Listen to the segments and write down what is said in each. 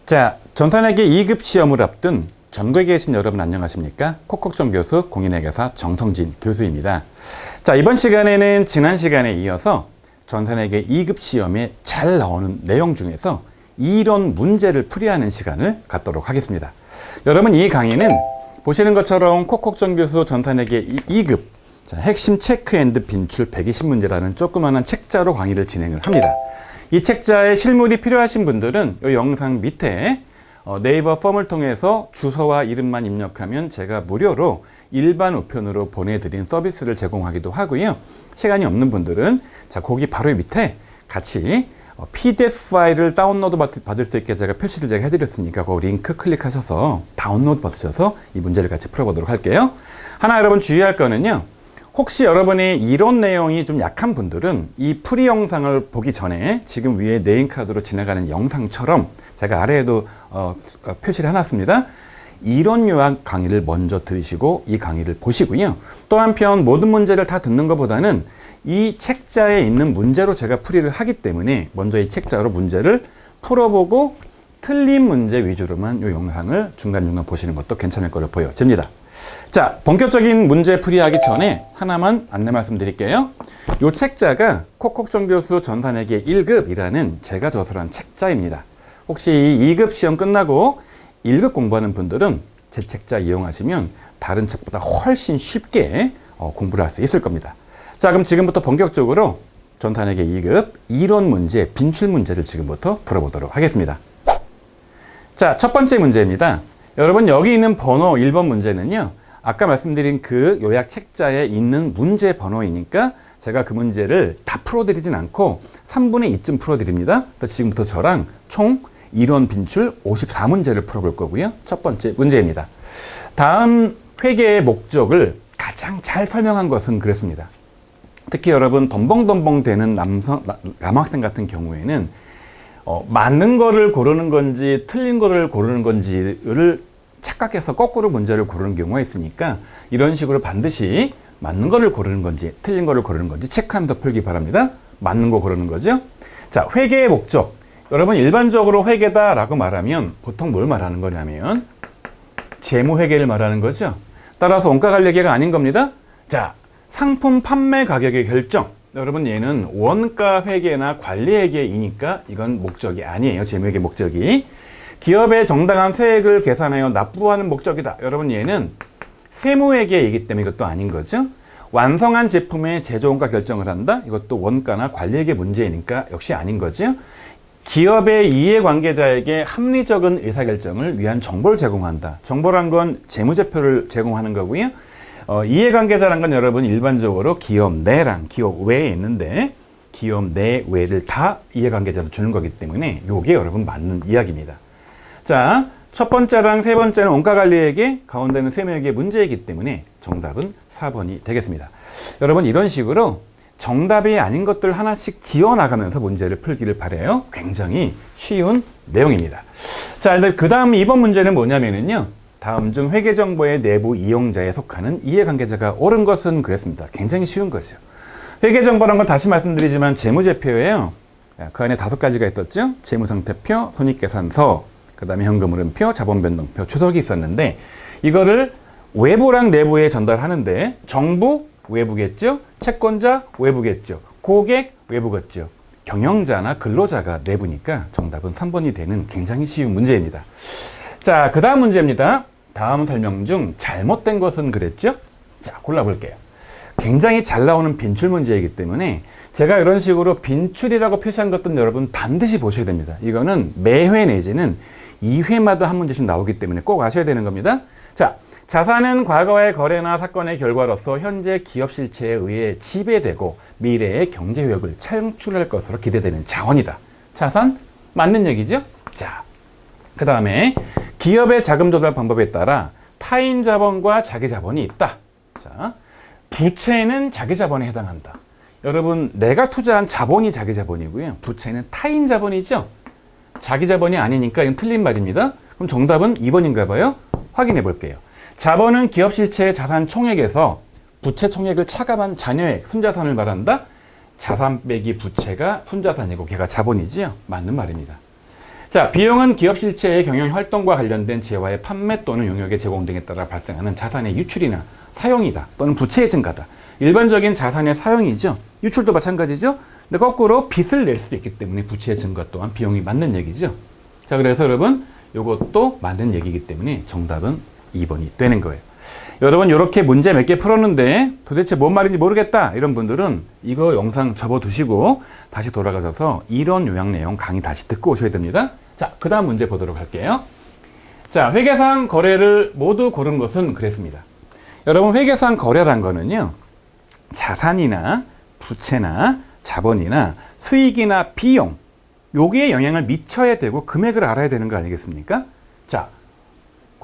자, 전산회계 2급 시험을 앞둔 전국에 계신 여러분 안녕하십니까? 콕콕정 교수 공인회계사 정성진 교수입니다. 자, 이번 시간에는 지난 시간에 이어서 전산회계 2급 시험에 잘 나오는 내용 중에서 이론 문제를 풀이하는 시간을 갖도록 하겠습니다. 여러분, 이 강의는 보시는 것처럼 콕콕정 교수 전산회계 2급 핵심 체크 앤드 빈출 120문제라는 조그마한 책자로 강의를 진행을 합니다. 이 책자에 실물이 필요하신 분들은 이 영상 밑에 네이버 폼을 통해서 주소와 이름만 입력하면 제가 무료로 일반 우편으로 보내드린 서비스를 제공하기도 하고요. 시간이 없는 분들은 자, 거기 바로 밑에 같이 PDF 파일을 다운로드 받을 수 있게 제가 표시를 해드렸으니까 그 링크 클릭하셔서 다운로드 받으셔서 이 문제를 같이 풀어보도록 할게요. 하나 여러분 주의할 거는요. 혹시 여러분의 이론 내용이 좀 약한 분들은 이 풀이 영상을 보기 전에 지금 위에 네임카드로 지나가는 영상처럼 제가 아래에도 표시를 해놨습니다. 이론 요약 강의를 먼저 들으시고 이 강의를 보시고요. 또 한편 모든 문제를 다 듣는 것보다는 이 책자에 있는 문제로 제가 풀이를 하기 때문에 먼저 이 책자로 문제를 풀어보고 틀린 문제 위주로만 이 영상을 중간중간 보시는 것도 괜찮을 거로 보여집니다. 자, 본격적인 문제 풀이하기 전에 하나만 안내 말씀드릴게요. 이 책자가 콕콕정 교수 전산회계 1급이라는 제가 저술한 책자입니다. 혹시 이 2급 시험 끝나고 1급 공부하는 분들은 제 책자 이용하시면 다른 책보다 훨씬 쉽게 공부를 할 수 있을 겁니다. 자, 그럼 지금부터 본격적으로 전산회계 2급 이론 문제, 빈출 문제를 지금부터 풀어보도록 하겠습니다. 자, 첫 번째 문제입니다. 여러분, 여기 있는 번호 1번 문제는요. 아까 말씀드린 그 요약 책자에 있는 문제 번호이니까 제가 그 문제를 다 풀어드리진 않고 3분의 2쯤 풀어드립니다. 지금부터 저랑 총 이론 빈출 54문제를 풀어볼 거고요. 첫 번째 문제입니다. 다음 회계의 목적을 가장 잘 설명한 것은 그랬습니다. 특히 여러분 덤벙덤벙 되는 남학생 같은 경우에는 맞는 거를 고르는 건지 틀린 거를 고르는 건지를 착각해서 거꾸로 문제를 고르는 경우가 있으니까 이런 식으로 반드시 맞는 거를 고르는 건지 틀린 거를 고르는 건지 체크하면서 풀기 바랍니다. 맞는 거 고르는 거죠. 자, 회계의 목적. 여러분 일반적으로 회계다라고 말하면 보통 뭘 말하는 거냐면 재무회계를 말하는 거죠. 따라서 원가관리회계가 아닌 겁니다. 자, 상품 판매 가격의 결정. 여러분 얘는 원가 회계나 관리 회계이니까 이건 목적이 아니에요. 재무회계 목적이. 기업의 정당한 세액을 계산하여 납부하는 목적이다. 여러분 얘는 세무회계이기 때문에 이것도 아닌 거죠. 완성한 제품의 제조원가 결정을 한다. 이것도 원가나 관리 회계 문제이니까 역시 아닌 거죠. 기업의 이해관계자에게 합리적인 의사결정을 위한 정보를 제공한다. 정보란 건 재무제표를 제공하는 거고요. 이해관계자란 건 여러분 일반적으로 기업 내랑 기업 외에 있는데 기업 내 외를 다 이해관계자로 주는 거기 때문에 이게 여러분 맞는 이야기입니다. 자, 첫 번째랑 세 번째는 원가관리회계, 가운데는 세무회계 문제이기 때문에 정답은 4번이 되겠습니다. 여러분 이런 식으로 정답이 아닌 것들 하나씩 지어나가면서 문제를 풀기를 바라요. 굉장히 쉬운 내용입니다. 자, 그 다음 2번 문제는 뭐냐면요. 다음 중 회계정보의 내부 이용자에 속하는 이해관계자가 옳은 것은 그랬습니다. 굉장히 쉬운 거죠. 회계정보란 건 다시 말씀드리지만 재무제표예요. 그 안에 5가지가 있었죠. 재무상태표, 손익계산서, 그 다음에 현금흐름표, 자본변동표, 주석이 있었는데 이거를 외부랑 내부에 전달하는데 정부 외부겠죠. 채권자 외부겠죠. 고객 외부겠죠. 경영자나 근로자가 내부니까 정답은 3번이 되는 굉장히 쉬운 문제입니다. 자, 그 다음 문제입니다. 다음 설명 중 잘못된 것은 그랬죠? 자, 골라볼게요. 굉장히 잘 나오는 빈출 문제이기 때문에 제가 이런 식으로 빈출이라고 표시한 것들은 여러분 반드시 보셔야 됩니다. 이거는 매회 내지는 2회마다 한 문제씩 나오기 때문에 꼭 아셔야 되는 겁니다. 자, 자산은 과거의 거래나 사건의 결과로서 현재 기업 실체에 의해 지배되고 미래의 경제 효력을 창출할 것으로 기대되는 자원이다. 자산? 맞는 얘기죠? 자, 그 다음에 기업의 자금 조달 방법에 따라 타인 자본과 자기 자본이 있다. 자, 부채는 자기 자본에 해당한다. 여러분, 내가 투자한 자본이 자기 자본이고요. 부채는 타인 자본이죠. 자기 자본이 아니니까 이건 틀린 말입니다. 그럼 정답은 2번인가 봐요. 확인해 볼게요. 자본은 기업 실체의 자산 총액에서 부채 총액을 차감한 잔여액, 순자산을 말한다. 자산 빼기 부채가 순자산이고 걔가 자본이지요. 맞는 말입니다. 자, 비용은 기업 실체의 경영 활동과 관련된 재화의 판매 또는 용역의 제공 등에 따라 발생하는 자산의 유출이나 사용이다 또는 부채의 증가다. 일반적인 자산의 사용이죠. 유출도 마찬가지죠. 근데 거꾸로 빚을 낼 수도 있기 때문에 부채의 증가 또한 비용이 맞는 얘기죠. 자, 그래서 여러분 이것도 맞는 얘기이기 때문에 정답은 2번이 되는 거예요. 여러분 이렇게 문제 몇 개 풀었는데 도대체 뭔 말인지 모르겠다 이런 분들은 이거 영상 접어두시고 다시 돌아가셔서 이런 요약 내용 강의 다시 듣고 오셔야 됩니다. 자, 그 다음 문제 보도록 할게요. 자, 회계상 거래를 모두 고른 것은 그랬습니다. 여러분 회계상 거래란 거는요, 자산이나 부채나 자본이나 수익이나 비용, 여기에 영향을 미쳐야 되고 금액을 알아야 되는 거 아니겠습니까? 자,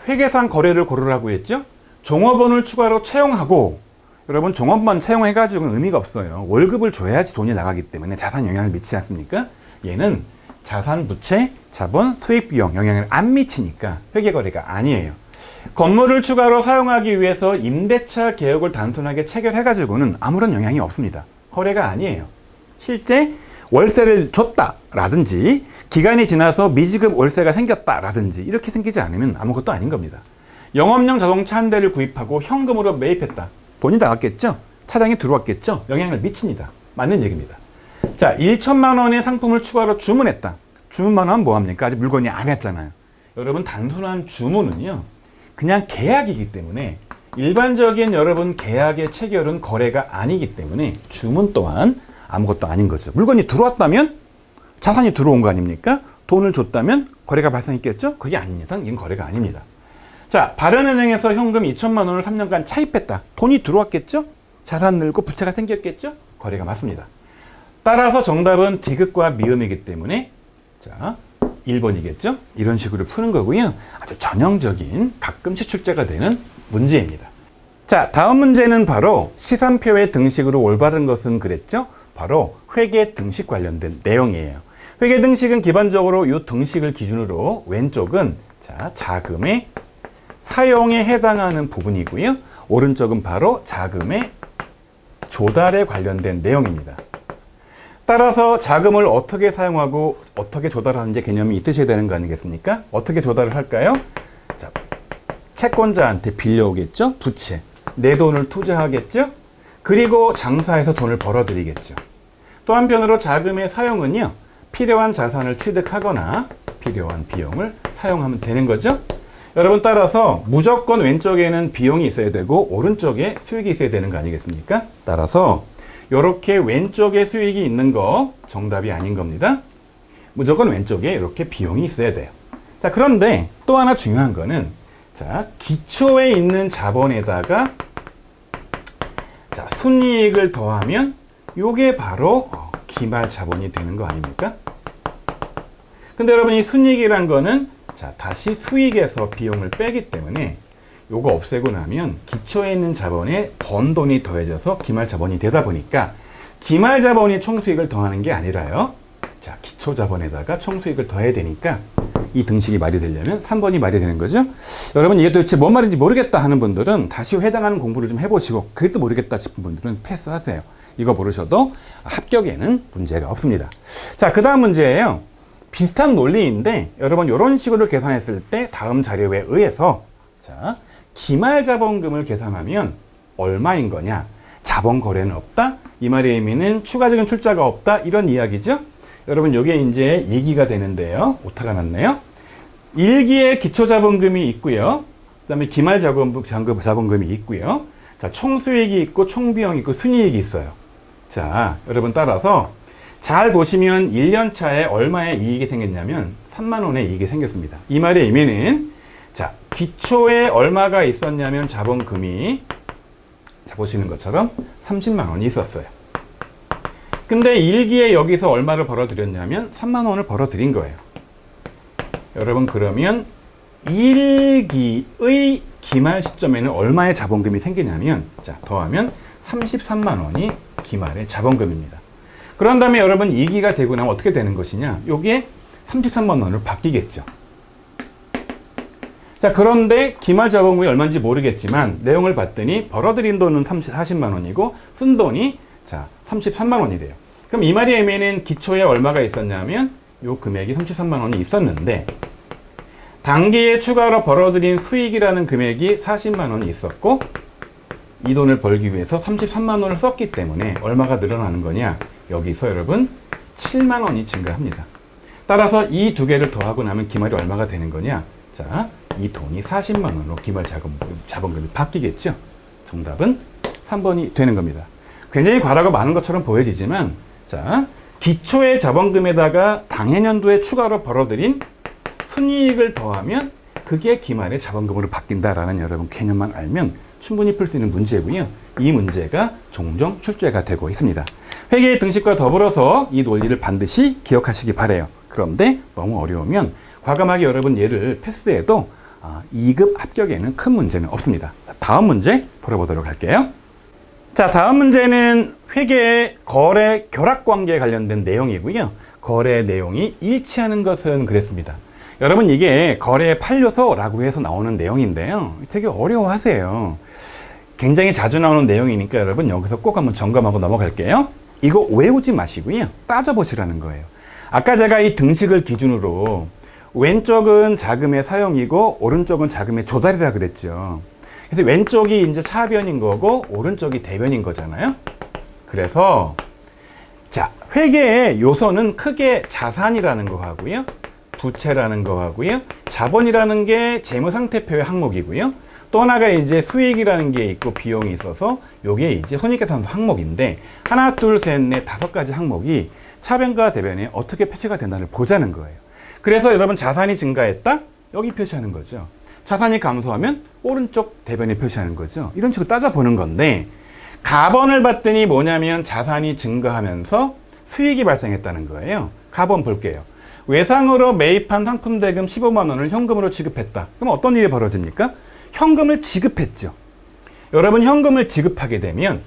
회계상 거래를 고르라고 했죠? 종업원을 추가로 채용하고, 여러분 종업원 채용해가지고는 의미가 없어요. 월급을 줘야지 돈이 나가기 때문에 자산 영향을 미치지 않습니까? 얘는 자산, 부채, 자본, 수익, 비용 영향을 안 미치니까 회계거래가 아니에요. 건물을 추가로 사용하기 위해서 임대차 계약을 단순하게 체결해가지고는 아무런 영향이 없습니다. 거래가 아니에요. 실제 월세를 줬다라든지 기간이 지나서 미지급 월세가 생겼다라든지 이렇게 생기지 않으면 아무것도 아닌 겁니다. 영업용 자동차 한 대를 구입하고 현금으로 매입했다. 돈이 나갔겠죠? 차량이 들어왔겠죠? 영향을 미칩니다. 맞는 얘기입니다. 자, 1천만 원의 상품을 추가로 주문했다. 주문만 하면 뭐합니까? 아직 물건이 안 했잖아요. 여러분 단순한 주문은요, 그냥 계약이기 때문에 일반적인 여러분 계약의 체결은 거래가 아니기 때문에 주문 또한 아무것도 아닌 거죠. 물건이 들어왔다면 자산이 들어온 거 아닙니까? 돈을 줬다면 거래가 발생했겠죠? 그게 아닌 이상 이건 거래가 아닙니다. 자, 바른은행에서 현금 2천만 원을 3년간 차입했다. 돈이 들어왔겠죠? 자산 늘고 부채가 생겼겠죠? 거래가 맞습니다. 따라서 정답은 디귿과 미음이기 때문에 자, 1번이겠죠? 이런 식으로 푸는 거고요. 아주 전형적인 가끔씩 출제가 되는 문제입니다. 자, 다음 문제는 바로 시산표의 등식으로 올바른 것은 그랬죠? 바로 회계 등식 관련된 내용이에요. 회계 등식은 기본적으로 이 등식을 기준으로 왼쪽은 자, 자금의 사용에 해당하는 부분이고요. 오른쪽은 바로 자금의 조달에 관련된 내용입니다. 따라서 자금을 어떻게 사용하고 어떻게 조달하는지 개념이 있으셔야 되는 거 아니겠습니까? 어떻게 조달을 할까요? 자, 채권자한테 빌려오겠죠? 부채. 내 돈을 투자하겠죠? 그리고 장사해서 돈을 벌어들이겠죠. 또 한편으로 자금의 사용은요, 필요한 자산을 취득하거나 필요한 비용을 사용하면 되는 거죠. 여러분 따라서 무조건 왼쪽에는 비용이 있어야 되고 오른쪽에 수익이 있어야 되는 거 아니겠습니까? 따라서 이렇게 왼쪽에 수익이 있는 거 정답이 아닌 겁니다. 무조건 왼쪽에 이렇게 비용이 있어야 돼요. 자, 그런데 또 하나 중요한 거는 자, 기초에 있는 자본에다가 자, 순이익을 더하면 요게 바로 기말 자본이 되는 거 아닙니까? 근데 여러분 이 순이익이란 거는 자, 다시 수익에서 비용을 빼기 때문에 요거 없애고 나면 기초에 있는 자본에 번 돈이 더해져서 기말 자본이 되다 보니까 기말 자본이 총수익을 더하는 게 아니라요. 자, 기초 자본에다가 총수익을 더해야 되니까 이 등식이 말이 되려면 3번이 말이 되는 거죠. 여러분 이게 도대체 뭔 말인지 모르겠다 하는 분들은 다시 해당하는 공부를 좀 해보시고 그래도 모르겠다 싶은 분들은 패스하세요. 이거 모르셔도 합격에는 문제가 없습니다. 자, 그 다음 문제예요. 비슷한 논리인데 여러분 이런 식으로 계산했을 때 다음 자료에 의해서 자, 기말 자본금을 계산하면 얼마인 거냐? 자본 거래는 없다? 이 말의 의미는 추가적인 출자가 없다? 이런 이야기죠? 여러분 이게 이제 2기가 되는데요. 오타가 났네요. 1기에 기초 자본금이 있고요. 그 다음에 기말 자본금이 있고요. 자, 총수익이 있고 총비용이 있고 순이익이 있어요. 자, 여러분 따라서 잘 보시면 1년 차에 얼마의 이익이 생겼냐면 3만 원의 이익이 생겼습니다. 이 말의 의미는 자, 기초에 얼마가 있었냐면 자본금이 자, 보시는 것처럼 30만 원이 있었어요. 근데 1기에 여기서 얼마를 벌어들였냐면 3만 원을 벌어들인 거예요. 여러분 그러면 1기의 기말 시점에는 얼마의 자본금이 생기냐면 자, 더하면 33만 원이 기말의 자본금입니다. 그런 다음에 여러분 2기가 되고 나면 어떻게 되는 것이냐? 여기에 33만 원으로 바뀌겠죠. 자, 그런데 기말 자본금이 얼마인지 모르겠지만 내용을 봤더니 벌어들인 돈은 40만 원이고 쓴 돈이 자, 33만 원이 돼요. 그럼 이 말의 의미는 기초에 얼마가 있었냐면 요 금액이 33만 원이 있었는데 당기에 추가로 벌어들인 수익이라는 금액이 40만 원이 있었고 이 돈을 벌기 위해서 33만 원을 썼기 때문에 얼마가 늘어나는 거냐? 여기서 여러분 7만 원이 증가합니다. 따라서 이 두 개를 더하고 나면 기말이 얼마가 되는 거냐? 자, 이 돈이 40만 원으로 기말 자본금이 바뀌겠죠? 정답은 3번이 되는 겁니다. 굉장히 과하고 많은 것처럼 보여지지만 자, 기초의 자본금에다가 당해년도에 추가로 벌어들인 순이익을 더하면 그게 기말의 자본금으로 바뀐다라는 여러분 개념만 알면 충분히 풀 수 있는 문제고요. 이 문제가 종종 출제가 되고 있습니다. 회계의 등식과 더불어서 이 논리를 반드시 기억하시기 바래요. 그런데 너무 어려우면 과감하게 여러분 얘를 패스해도 2급 합격에는 큰 문제는 없습니다. 다음 문제 풀어보도록 할게요. 자, 다음 문제는 회계의 거래 결합 관계에 관련된 내용이고요. 거래 내용이 일치하는 것은 그랬습니다. 여러분 이게 거래의 판료서라고 해서 나오는 내용인데요. 되게 어려워하세요. 굉장히 자주 나오는 내용이니까 여러분 여기서 꼭 한번 점검하고 넘어갈게요. 이거 외우지 마시고요. 따져보시라는 거예요. 아까 제가 이 등식을 기준으로 왼쪽은 자금의 사용이고 오른쪽은 자금의 조달이라 그랬죠. 그래서 왼쪽이 이제 차변인 거고 오른쪽이 대변인 거잖아요. 그래서 자, 회계의 요소는 크게 자산이라는 거 하고요. 부채라는 거 하고요. 자본이라는 게 재무상태표의 항목이고요. 또 하나가 이제 수익이라는 게 있고 비용이 있어서 요게 이제 손익계산서 항목인데 하나, 둘, 셋, 넷, 5가지 항목이 차변과 대변에 어떻게 표시가 된다를 보자는 거예요. 그래서 여러분 자산이 증가했다? 여기 표시하는 거죠. 자산이 감소하면 오른쪽 대변에 표시하는 거죠. 이런 식으로 따져보는 건데 가번을 봤더니 뭐냐면 자산이 증가하면서 수익이 발생했다는 거예요. 가번 볼게요. 외상으로 매입한 상품 대금 15만 원을 현금으로 지급했다. 그럼 어떤 일이 벌어집니까? 현금을 지급했죠. 여러분 현금을 지급하게 되면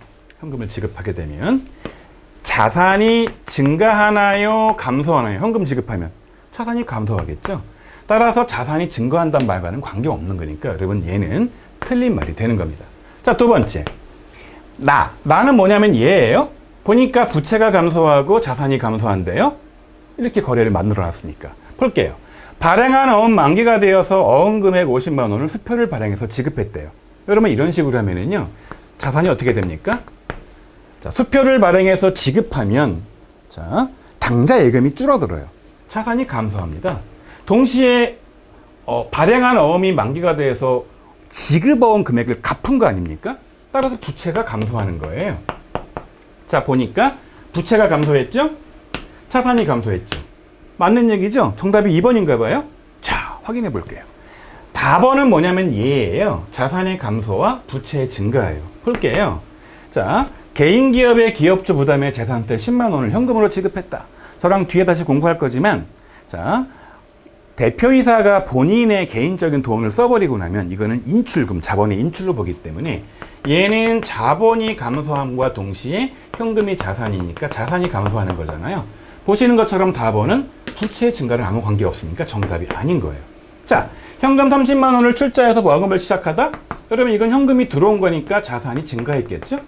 자산이 증가하나요? 감소하나요? 현금 지급하면 자산이 감소하겠죠. 따라서 자산이 증가한다는 말과는 관계없는 거니까 여러분 얘는 틀린 말이 되는 겁니다. 자, 두 번째. 나는 뭐냐면 얘예요. 보니까 부채가 감소하고 자산이 감소한대요. 이렇게 거래를 만들어 놨으니까. 볼게요. 발행한 어음 만기가 되어서 어음 금액 50만 원을 수표를 발행해서 지급했대요. 여러분 이런 식으로 하면은요. 자산이 어떻게 됩니까? 자, 수표를 발행해서 지급하면 자, 당좌 예금이 줄어들어요. 자산이 감소합니다. 동시에 발행한 어음이 만기가 돼서 지급어음 금액을 갚은 거 아닙니까? 따라서 부채가 감소하는 거예요. 자, 보니까 부채가 감소했죠? 자산이 감소했죠. 맞는 얘기죠? 정답이 2번인가 봐요. 자, 확인해 볼게요. 답번은 뭐냐면 얘예요. 자산의 감소와 부채의 증가예요. 볼게요. 자, 개인 기업의 기업주 부담의 재산세 10만 원을 현금으로 지급했다. 저랑 뒤에 다시 공부할 거지만 자, 대표이사가 본인의 개인적인 돈을 써버리고 나면 이거는 인출금, 자본의 인출로 보기 때문에 얘는 자본이 감소함과 동시에 현금이 자산이니까 자산이 감소하는 거잖아요. 보시는 것처럼 답번은 부채 증가를 아무 관계 없으니까 정답이 아닌 거예요. 자, 현금 30만 원을 출자해서 모금을 시작하다? 여러분 이건 현금이 들어온 거니까 자산이 증가했겠죠?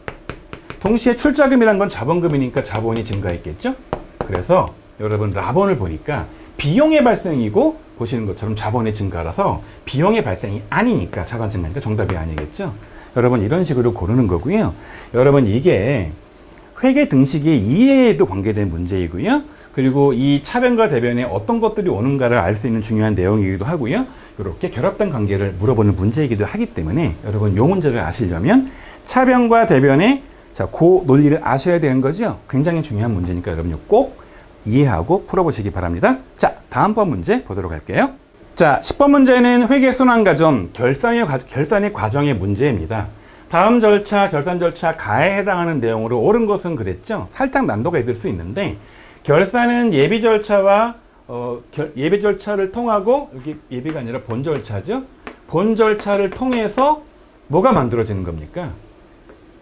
동시에 출자금이란 건 자본금이니까 자본이 증가했겠죠? 그래서 여러분 라본을 보니까 비용의 발생이고 보시는 것처럼 자본의 증가라서 비용의 발생이 아니니까 자본 증가니까 정답이 아니겠죠? 여러분 이런 식으로 고르는 거고요. 여러분 이게 회계 등식의 이해에도 관계된 문제이고요. 그리고 이 차변과 대변에 어떤 것들이 오는가를 알 수 있는 중요한 내용이기도 하고요. 이렇게 결합된 관계를 물어보는 문제이기도 하기 때문에 여러분 이 문제를 아시려면 차변과 대변의 자, 그 논리를 아셔야 되는 거죠. 굉장히 중요한 문제니까 여러분 꼭 이해하고 풀어보시기 바랍니다. 자, 다음번 문제 보도록 할게요. 자, 10번 문제는 회계순환과정 결산의 과정의 문제입니다. 다음 절차, 결산 절차 가에 해당하는 내용으로 옳은 것은 그랬죠. 살짝 난도가 있을 수 있는데 결산은 예비 절차와 예비 절차를 통하고 여기 예비가 아니라 본 절차죠. 본 절차를 통해서 뭐가 만들어지는 겁니까?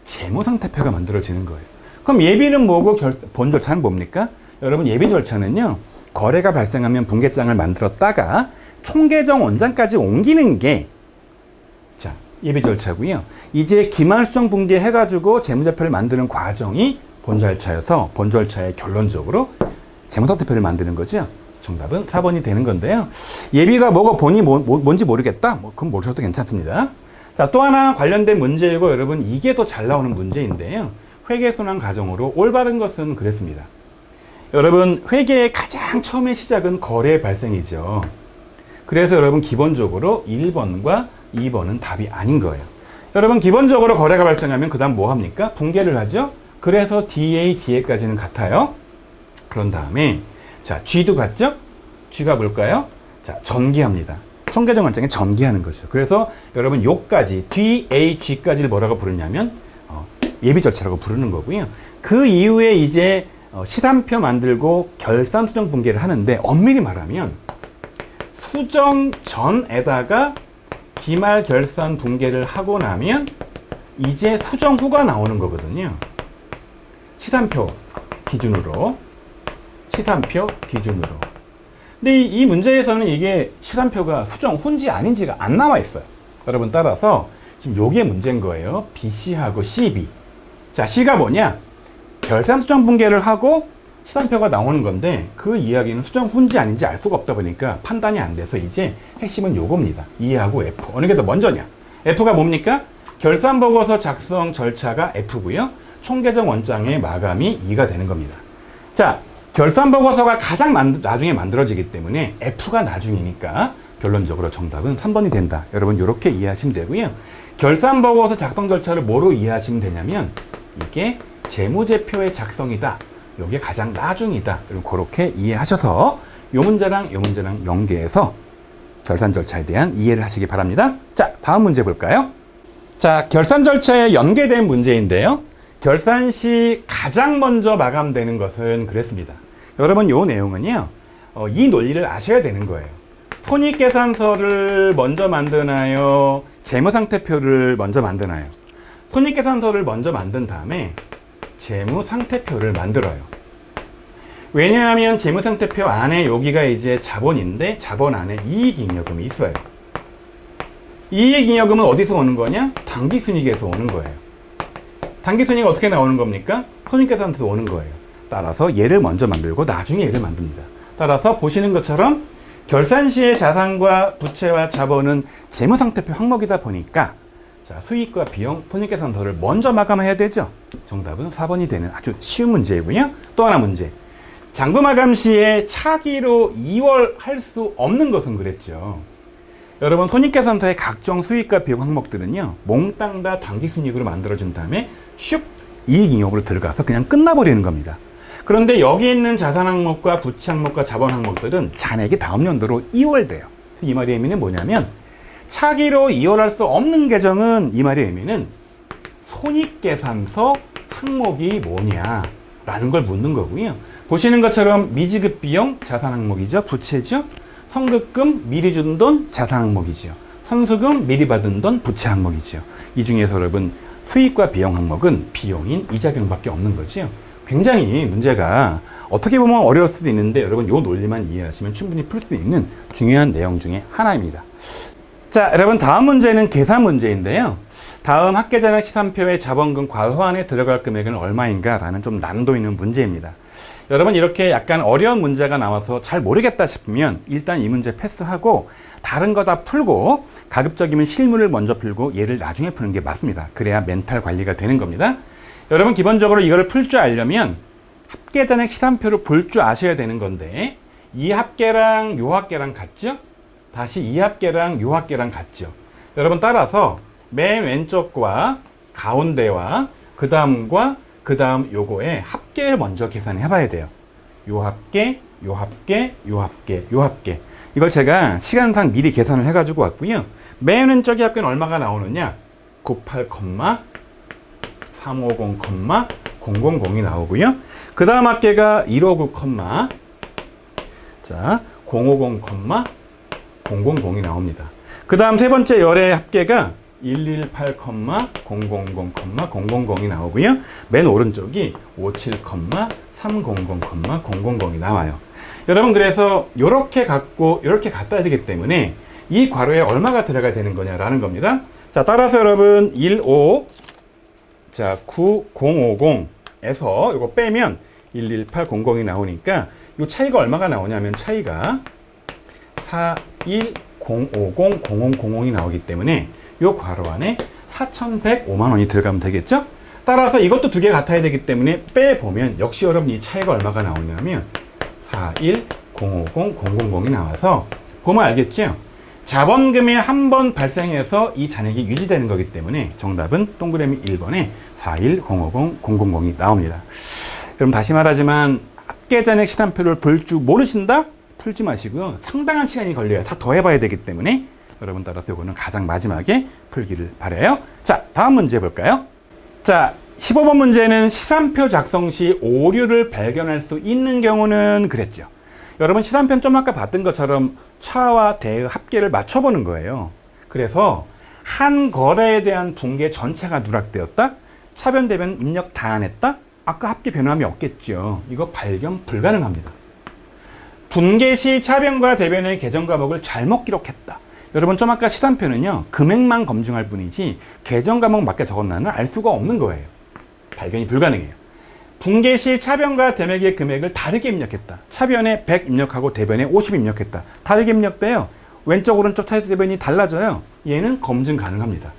재무상태표가 만들어지는 거예요. 그럼 예비는 뭐고 본 절차는 뭡니까? 여러분 예비 절차는요. 거래가 발생하면 분계장을 만들었다가 총계정 원장까지 옮기는 게 자, 예비 절차고요. 이제 기말수정 분계 해가지고 재무제표를 만드는 과정이 본 절차여서 본 절차의 결론적으로 재무상태표를 만드는 거죠. 정답은 4번이 되는 건데요. 예비가 뭐고 본이 뭔지 모르겠다? 그건 모르셔도 괜찮습니다. 자, 또 하나 관련된 문제이고 여러분 이게 더 잘 나오는 문제인데요. 회계순환 가정으로 올바른 것은 그랬습니다. 여러분 회계의 가장 처음의 시작은 거래 발생이죠. 그래서 여러분 기본적으로 1번과 2번은 답이 아닌 거예요. 여러분 기본적으로 거래가 발생하면 그 다음 뭐 합니까? 붕괴를 하죠. 그래서 DA, DA까지는 같아요. 그런 다음에 자 G도 같죠? G가 뭘까요? 자 전기합니다. 총계정 원장에 전기하는 거죠. 그래서 여러분 요까지 DAG까지를 뭐라고 부르냐면 예비 절차라고 부르는 거고요. 그 이후에 이제 시산표 만들고 결산 수정 붕괴를 하는데 엄밀히 말하면 수정 전에다가 기말 결산 붕괴를 하고 나면 이제 수정 후가 나오는 거거든요. 시산표 기준으로. 근데 이 문제에서는 이게 시산표가 수정 후인지 아닌지가 안 나와 있어요. 여러분 따라서 지금 요게 문제인 거예요. BC하고 CB. 자, C가 뭐냐? 결산 수정 붕괴를 하고 시산표가 나오는 건데 그 이야기는 수정 후인지 아닌지 알 수가 없다 보니까 판단이 안 돼서 이제 핵심은 요겁니다. E하고 F. 어느 게 더 먼저냐? F가 뭡니까? 결산 보고서 작성 절차가 F고요. 총계정 원장의 마감이 E가 되는 겁니다. 자, 결산 보고서가 가장 나중에 만들어지기 때문에 F가 나중이니까 결론적으로 정답은 3번이 된다. 여러분 이렇게 이해하시면 되고요. 결산 보고서 작성 절차를 뭐로 이해하시면 되냐면 이게 재무제표의 작성이다. 이게 가장 나중이다. 그렇게 이해하셔서 요 문제랑 연계해서 결산 절차에 대한 이해를 하시기 바랍니다. 자, 다음 문제 볼까요? 자, 결산 절차에 연계된 문제인데요. 결산 시 가장 먼저 마감되는 것은 그랬습니다. 여러분 요 내용은요. 이 논리를 아셔야 되는 거예요. 손익계산서를 먼저 만드나요? 재무상태표를 먼저 만드나요? 손익계산서를 먼저 만든 다음에 재무상태표를 만들어요. 왜냐하면 재무상태표 안에 여기가 이제 자본인데 자본 안에 이익잉여금이 있어요. 이익잉여금은 어디서 오는 거냐? 당기순이익에서 오는 거예요. 당기순이익이 어떻게 나오는 겁니까? 손익계산서에서 오는 거예요. 따라서 얘를 먼저 만들고 나중에 얘를 만듭니다. 따라서 보시는 것처럼 결산 시의 자산과 부채와 자본은 재무상태표 항목이다 보니까 자, 수익과 비용, 손익계산서를 먼저 마감해야 되죠. 정답은 4번이 되는 아주 쉬운 문제이고요. 또 하나 문제. 장부마감 시에 차기로 이월할 수 없는 것은 그랬죠. 여러분 손익계산서의 각종 수익과 비용 항목들은요. 몽땅 다 당기순이익으로 만들어준 다음에 슉 이익잉여금으로 들어가서 그냥 끝나버리는 겁니다. 그런데 여기 있는 자산 항목과 부채 항목과 자본 항목들은 잔액이 다음 연도로 이월돼요. 이 말의 의미는 뭐냐면 차기로 이월할 수 없는 계정은 이 말의 의미는 손익계산서 항목이 뭐냐라는 걸 묻는 거고요. 보시는 것처럼 미지급 비용 자산 항목이죠. 부채죠. 선급금 미리 준 돈 자산 항목이죠. 선수금 미리 받은 돈 부채 항목이죠. 이 중에서 여러분 수익과 비용 항목은 비용인 이자비용밖에 없는 거죠. 굉장히 문제가 어떻게 보면 어려울 수도 있는데 여러분 이 논리만 이해하시면 충분히 풀 수 있는 중요한 내용 중에 하나입니다. 자, 여러분 다음 문제는 계산 문제인데요. 다음 합계잔액 시산표의 자본금 과호환에 들어갈 금액은 얼마인가 라는 좀 난도 있는 문제입니다. 여러분 이렇게 약간 어려운 문제가 나와서 잘 모르겠다 싶으면 일단 이 문제 패스하고 다른 거 다 풀고 가급적이면 실물을 먼저 풀고 얘를 나중에 푸는 게 맞습니다. 그래야 멘탈 관리가 되는 겁니다. 여러분 기본적으로 이거를 풀 줄 알려면 합계잔액 시산표를 볼 줄 아셔야 되는 건데 이 합계랑 요 합계랑 같죠? 다시 이 합계랑 요 합계랑 같죠? 여러분 따라서 맨 왼쪽과 가운데와 그 다음과 그 다음 요거에 합계를 먼저 계산해 봐야 돼요. 요 합계, 요 합계, 요 합계, 요 합계. 이걸 제가 시간상 미리 계산을 해가지고 왔고요. 맨 왼쪽의 합계는 얼마가 나오느냐? 98, 350, 000이 나오고요. 그 다음 합계가 159, 자, 050, 000이 나옵니다. 그 다음 세 번째 열의 합계가 118, 000이 나오고요. 맨 오른쪽이 57, 300, 000이 나와요. 여러분 그래서 이렇게 갖고 이렇게 갖다 되기 때문에 이 괄호에 얼마가 들어가야 되는 거냐라는 겁니다. 자, 따라서 여러분 15, 자 9050에서 이거 빼면 118, 000이 나오니까 이 차이가 얼마가 나오냐면 차이가 410500000이 나오기 때문에 이 괄호 안에 4,105만 원이 들어가면 되겠죠? 따라서 이것도 두 개 같아야 되기 때문에 빼보면 역시 여러분 이 차이가 얼마가 나오냐면 4105000이 나와서 보면 알겠죠? 자본금이 한 번 발생해서 이 잔액이 유지되는 거기 때문에 정답은 동그라미 1번에 4105000이 나옵니다. 여러분 다시 말하지만 합계잔액 시간표를 볼 줄 모르신다? 풀지 마시고요. 상당한 시간이 걸려요. 다 더해봐야 되기 때문에 여러분 따라서 이거는 가장 마지막에 풀기를 바라요. 자, 다음 문제 볼까요? 자, 15번 문제는 시산표 작성 시 오류를 발견할 수 있는 경우는 그랬죠. 여러분 시산표는 좀 아까 봤던 것처럼 차와 대의 합계를 맞춰보는 거예요. 그래서 한 거래에 대한 분계 전체가 누락되었다? 차변, 대변 입력 다 안 했다? 아까 합계 변함이 없겠죠. 이거 발견 불가능합니다. 분계 시 차변과 대변의 계정 과목을 잘못 기록했다. 여러분 좀 아까 시산표는요. 금액만 검증할 뿐이지 계정 과목 맞게 적었나는 알 수가 없는 거예요. 발견이 불가능해요. 분계 시 차변과 대변의 금액을 다르게 입력했다. 차변에 100 입력하고 대변에 50 입력했다. 다르게 입력돼요. 왼쪽 오른쪽 차 대변이 달라져요. 얘는 검증 가능합니다.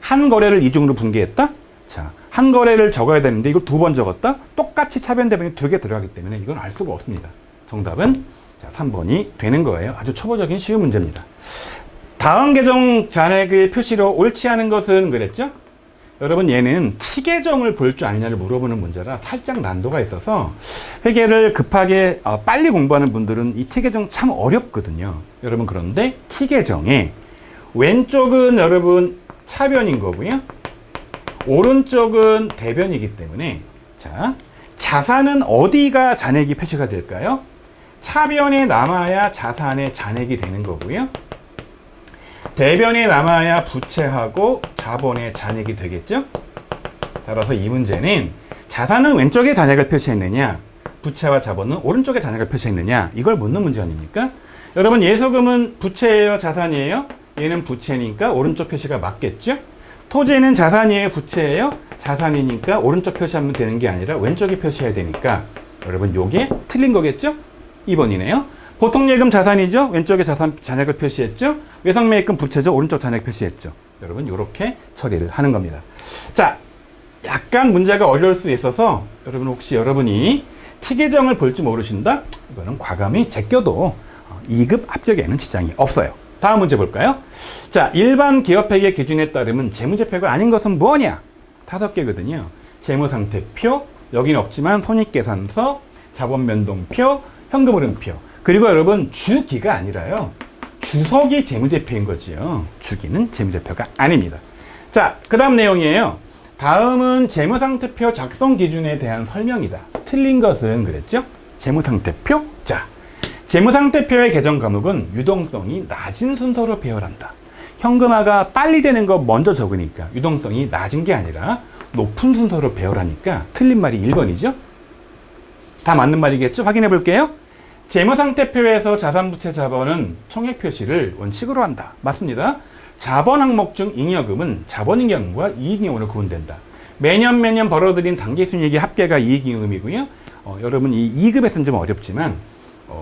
한 거래를 이중으로 분계했다. 자, 한 거래를 적어야 되는데 이걸 두 번 적었다. 똑같이 차변 대변이 두 개 들어가기 때문에 이건 알 수가 없습니다. 정답은 자, 3번이 되는 거예요. 아주 초보적인 쉬운 문제입니다. 다음 계정 잔액의 표시로 옳지 않은 것은 그랬죠? 여러분 얘는 T계정을 볼 줄 아느냐를 물어보는 문제라 살짝 난도가 있어서 회계를 급하게 빨리 공부하는 분들은 이 T계정 참 어렵거든요. 여러분 그런데 T계정에 왼쪽은 여러분 차변인 거고요. 오른쪽은 대변이기 때문에 자, 자산은 어디가 잔액이 표시가 될까요? 차변에 남아야 자산의 잔액이 되는 거고요. 대변에 남아야 부채하고 자본의 잔액이 되겠죠? 따라서 이 문제는 자산은 왼쪽에 잔액을 표시했느냐, 부채와 자본은 오른쪽에 잔액을 표시했느냐, 이걸 묻는 문제 아닙니까? 여러분 예소금은 부채예요, 자산이에요? 얘는 부채니까 오른쪽 표시가 맞겠죠? 토지는 자산이에요, 부채예요? 자산이니까 오른쪽 표시하면 되는 게 아니라 왼쪽에 표시해야 되니까 여러분 요게 틀린 거겠죠? 2번이네요. 보통예금 자산이죠? 왼쪽에 자산 잔액을 표시했죠? 외상매입금 부채죠? 오른쪽 잔액 표시했죠? 여러분 이렇게 처리를 하는 겁니다. 자, 약간 문제가 어려울 수 있어서 여러분 혹시 여러분이 T계정을 볼 줄 모르신다? 이거는 과감히 제껴도 2급 합격에는 지장이 없어요. 다음 문제 볼까요? 자, 일반 기업회계 기준에 따르면 재무제표가 아닌 것은 뭐냐? 5개거든요. 재무상태표, 여기는 없지만 손익계산서, 자본변동표, 현금흐름표. 그리고 여러분 주기가 아니라요. 주석이 재무제표인 거지요. 주기는 재무제표가 아닙니다. 자, 그 다음 내용이에요. 다음은 재무상태표 작성 기준에 대한 설명이다. 틀린 것은 그랬죠? 재무상태표? 자, 재무상태표의 계정 과목은 유동성이 낮은 순서로 배열한다. 현금화가 빨리 되는 거 먼저 적으니까 유동성이 낮은 게 아니라 높은 순서로 배열하니까 틀린 말이 1번이죠? 다 맞는 말이겠죠? 확인해 볼게요. 재무상태표에서 자산부채 자본은 총액 표시를 원칙으로 한다. 맞습니다. 자본 항목 중 잉여금은 자본잉여금과 이익잉여금으로 구분된다. 매년 벌어들인 당기순이익의 합계가 이익잉여금이고요. 여러분 이 2급에서는 좀 어렵지만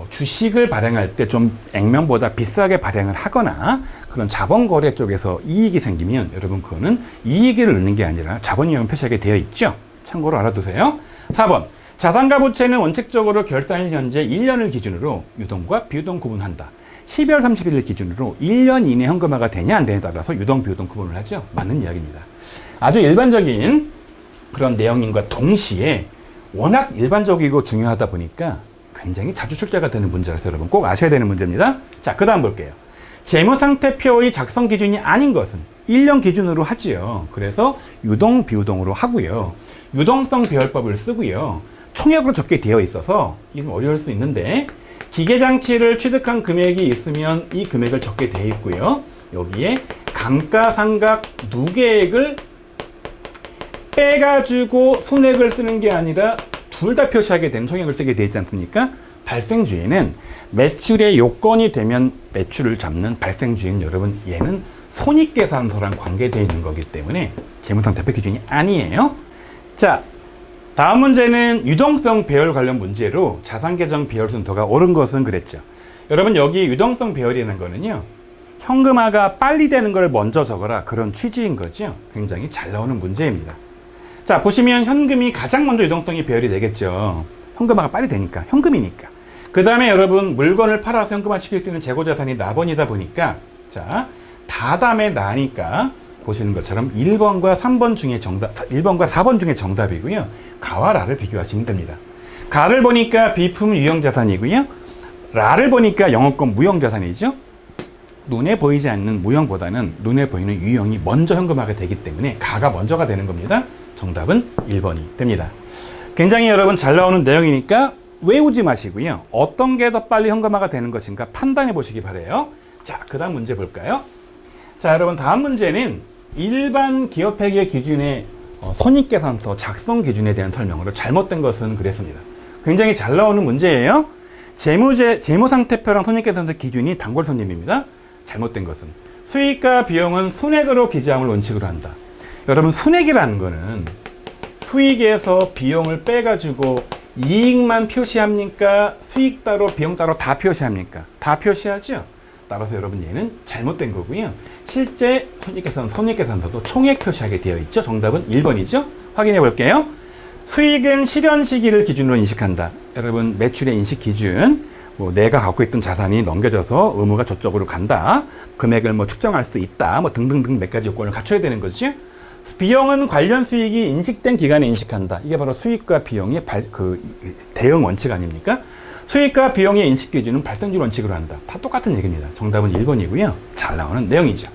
주식을 발행할 때 좀 액면보다 비싸게 발행을 하거나 그런 자본거래 쪽에서 이익이 생기면 여러분 그거는 이익을 넣는 게 아니라 자본잉여금 표시하게 되어 있죠. 참고로 알아두세요. 4번. 자산과 부채는 원칙적으로 결산일 현재 1년을 기준으로 유동과 비유동 구분한다. 12월 31일 기준으로 1년 이내 현금화가 되냐 안 되냐에 따라서 유동, 비유동 구분을 하죠. 맞는 이야기입니다. 아주 일반적인 그런 내용인과 동시에 워낙 일반적이고 중요하다 보니까 굉장히 자주 출제가 되는 문제라서 여러분 꼭 아셔야 되는 문제입니다. 자, 그 다음 볼게요. 재무상태표의 작성 기준이 아닌 것은 1년 기준으로 하지요. 그래서 유동, 비유동으로 하고요. 유동성 배열법을 쓰고요. 총액으로 적게 되어 있어서 이건 어려울 수 있는데 기계장치를 취득한 금액이 있으면 이 금액을 적게 되어 있고요. 여기에 감가상각 누계액을 빼가지고 손액을 쓰는 게 아니라 둘 다 표시하게 된 총액을 쓰게 되어 있지 않습니까? 발생주의는 매출의 요건이 되면 매출을 잡는 발생주의는 여러분 얘는 손익계산서랑 관계되어 있는 거기 때문에 재무상태표 기준이 아니에요. 자, 다음 문제는 유동성 배열 관련 문제로 자산 계정 배열 순서가 옳은 것은 그랬죠. 여러분 여기 유동성 배열이라는 거는요. 현금화가 빨리 되는 걸 먼저 적어라 그런 취지인 거죠. 굉장히 잘 나오는 문제입니다. 자 보시면 현금이 가장 먼저 유동성이 배열이 되겠죠. 현금화가 빨리 되니까 현금이니까. 그 다음에 여러분 물건을 팔아서 현금화 시킬 수 있는 재고자산이 나번이다 보니까 자 다담에 나니까 보시는 것처럼 1번과 3번 중에 정답, 1번과 4번 중에 정답이고요. 가와 라를 비교하시면 됩니다. 가를 보니까 비품 유형자산이고요. 라를 보니까 영업권 무형자산이죠. 눈에 보이지 않는 무형보다는 눈에 보이는 유형이 먼저 현금화가 되기 때문에 가가 먼저가 되는 겁니다. 정답은 1번이 됩니다. 굉장히 여러분 잘 나오는 내용이니까 외우지 마시고요. 어떤 게 더 빨리 현금화가 되는 것인가 판단해 보시기 바라요. 자, 그 다음 문제 볼까요? 자, 여러분 다음 문제는 일반 기업회계 기준의 손익계산서 작성 기준에 대한 설명으로 잘못된 것은 그랬습니다. 굉장히 잘 나오는 문제예요. 재무상태표랑 손익계산서 기준이 단골손님입니다. 잘못된 것은 수익과 비용은 순액으로 기재함을 원칙으로 한다. 여러분 순액이라는 거는 수익에서 비용을 빼가지고 이익만 표시합니까? 수익 따로 비용 따로 다 표시합니까? 다 표시하죠. 따라서 여러분 얘는 잘못된 거고요. 실제 손익계산서도 총액 표시하게 되어 있죠. 정답은 1번이죠. 확인해 볼게요. 수익은 실현 시기를 기준으로 인식한다. 여러분 매출의 인식 기준 뭐 내가 갖고 있던 자산이 넘겨져서 의무가 저쪽으로 간다. 금액을 뭐 측정할 수 있다. 뭐 등등등 몇 가지 요건을 갖춰야 되는 거죠. 비용은 관련 수익이 인식된 기간에 인식한다. 이게 바로 수익과 비용의 대응 원칙 아닙니까? 수익과 비용의 인식 기준은 발생지 원칙으로 한다. 다 똑같은 얘기입니다. 정답은 1번이고요. 잘 나오는 내용이죠.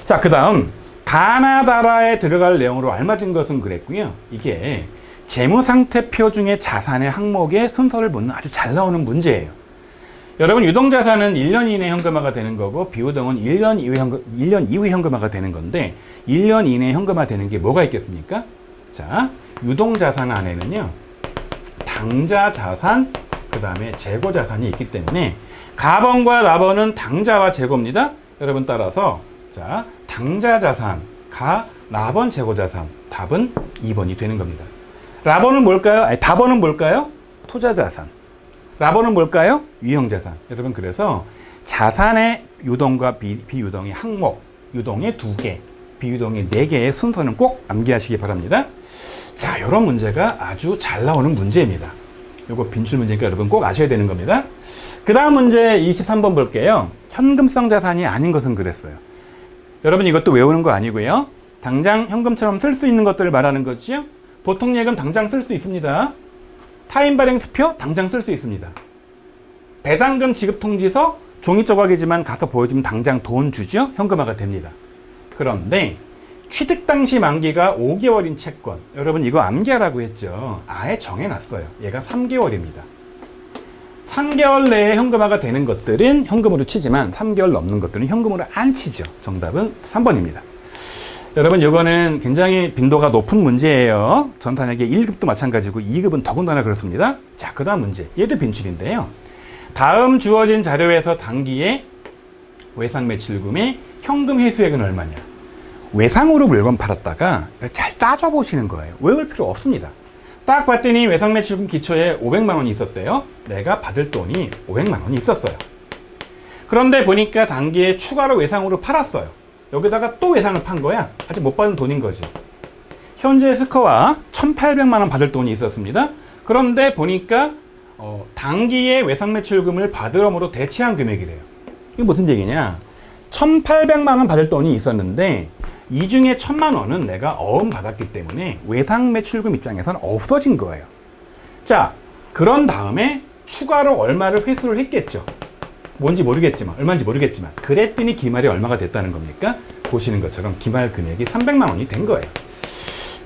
자, 그 다음 가나다라에 들어갈 내용으로 알맞은 것은 그랬고요. 이게 재무상태표 중에 자산의 항목의 순서를 묻는 아주 잘 나오는 문제예요. 여러분 유동자산은 1년 이내 현금화가 되는 거고 비유동은 1년 이후에 현금화가 되는 건데 1년 이내에 현금화 되는 게 뭐가 있겠습니까? 자, 유동자산 안에는요. 당자자산, 그 다음에 재고자산이 있기 때문에 가번과 나번은 당자와 재고입니다. 여러분 따라서 자 당자자산, 가, 나번, 재고자산 답은 2번이 되는 겁니다. 라번은 뭘까요? 아니, 다번은 뭘까요? 투자자산. 라번은 뭘까요? 유형자산. 여러분 그래서 자산의 유동과 비유동의 항목, 유동의 2개, 비유동의 4개의 순서는 꼭 암기하시기 바랍니다. 자, 이런 문제가 아주 잘 나오는 문제입니다. 요거 빈출 문제니까 여러분 꼭 아셔야 되는 겁니다. 그 다음 문제 23번 볼게요. 현금성 자산이 아닌 것은 그랬어요. 여러분 이것도 외우는 거 아니고요. 당장 현금처럼 쓸 수 있는 것들을 말하는 거지요. 보통 예금 당장 쓸 수 있습니다. 타인 발행 수표 당장 쓸 수 있습니다. 배당금 지급 통지서 종이 조각이지만 가서 보여주면 당장 돈 주죠. 현금화가 됩니다. 그런데 취득 당시 만기가 5개월인 채권, 여러분 이거 암기하라고 했죠. 아예 정해놨어요. 얘가 3개월입니다. 3개월 내에 현금화가 되는 것들은 현금으로 치지만 3개월 넘는 것들은 현금으로 안 치죠. 정답은 3번입니다. 여러분 이거는 굉장히 빈도가 높은 문제예요. 전산회계 1급도 마찬가지고 2급은 더군다나 그렇습니다. 자, 그 다음 문제. 얘도 빈출인데요. 다음 주어진 자료에서 당기의 외상 매출금의 현금 회수액은 얼마냐. 외상으로 물건 팔았다가 잘 따져보시는 거예요. 외울 필요 없습니다. 딱 봤더니 외상 매출금 기초에 500만 원이 있었대요. 내가 받을 돈이 500만 원이 있었어요. 그런데 보니까 당기에 추가로 외상으로 팔았어요. 여기다가 또 외상을 판 거야. 아직 못 받은 돈인 거지. 현재 스코어 1,800만 원 받을 돈이 있었습니다. 그런데 보니까 당기에 외상 매출금을 받으러으로 대체한 금액이래요. 이게 무슨 얘기냐? 1,800만 원 받을 돈이 있었는데 이 중에 1,000만 원은 내가 어음 받았기 때문에 외상 매출금 입장에서는 없어진 거예요. 자, 그런 다음에 추가로 얼마를 회수를 했겠죠. 뭔지 모르겠지만, 얼마인지 모르겠지만 그랬더니 기말이 얼마가 됐다는 겁니까? 보시는 것처럼 기말 금액이 300만 원이 된 거예요.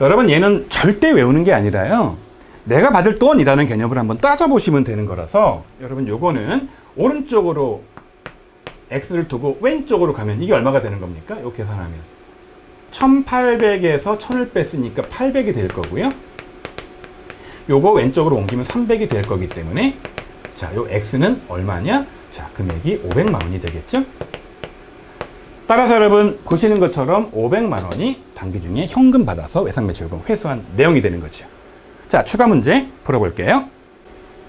여러분 얘는 절대 외우는 게 아니라요. 내가 받을 돈이라는 개념을 한번 따져보시면 되는 거라서 여러분 요거는 오른쪽으로 X를 두고 왼쪽으로 가면 이게 얼마가 되는 겁니까? 이렇게 계산하면 1800에서 1000을 뺐으니까 800이 될 거고요. 요거 왼쪽으로 옮기면 300이 될 거기 때문에 자, 요 X는 얼마냐? 자, 금액이 500만 원이 되겠죠? 따라서 여러분 보시는 것처럼 500만 원이 당기 중에 현금 받아서 외상 매출금 회수한 내용이 되는 거죠. 자, 추가 문제 풀어볼게요.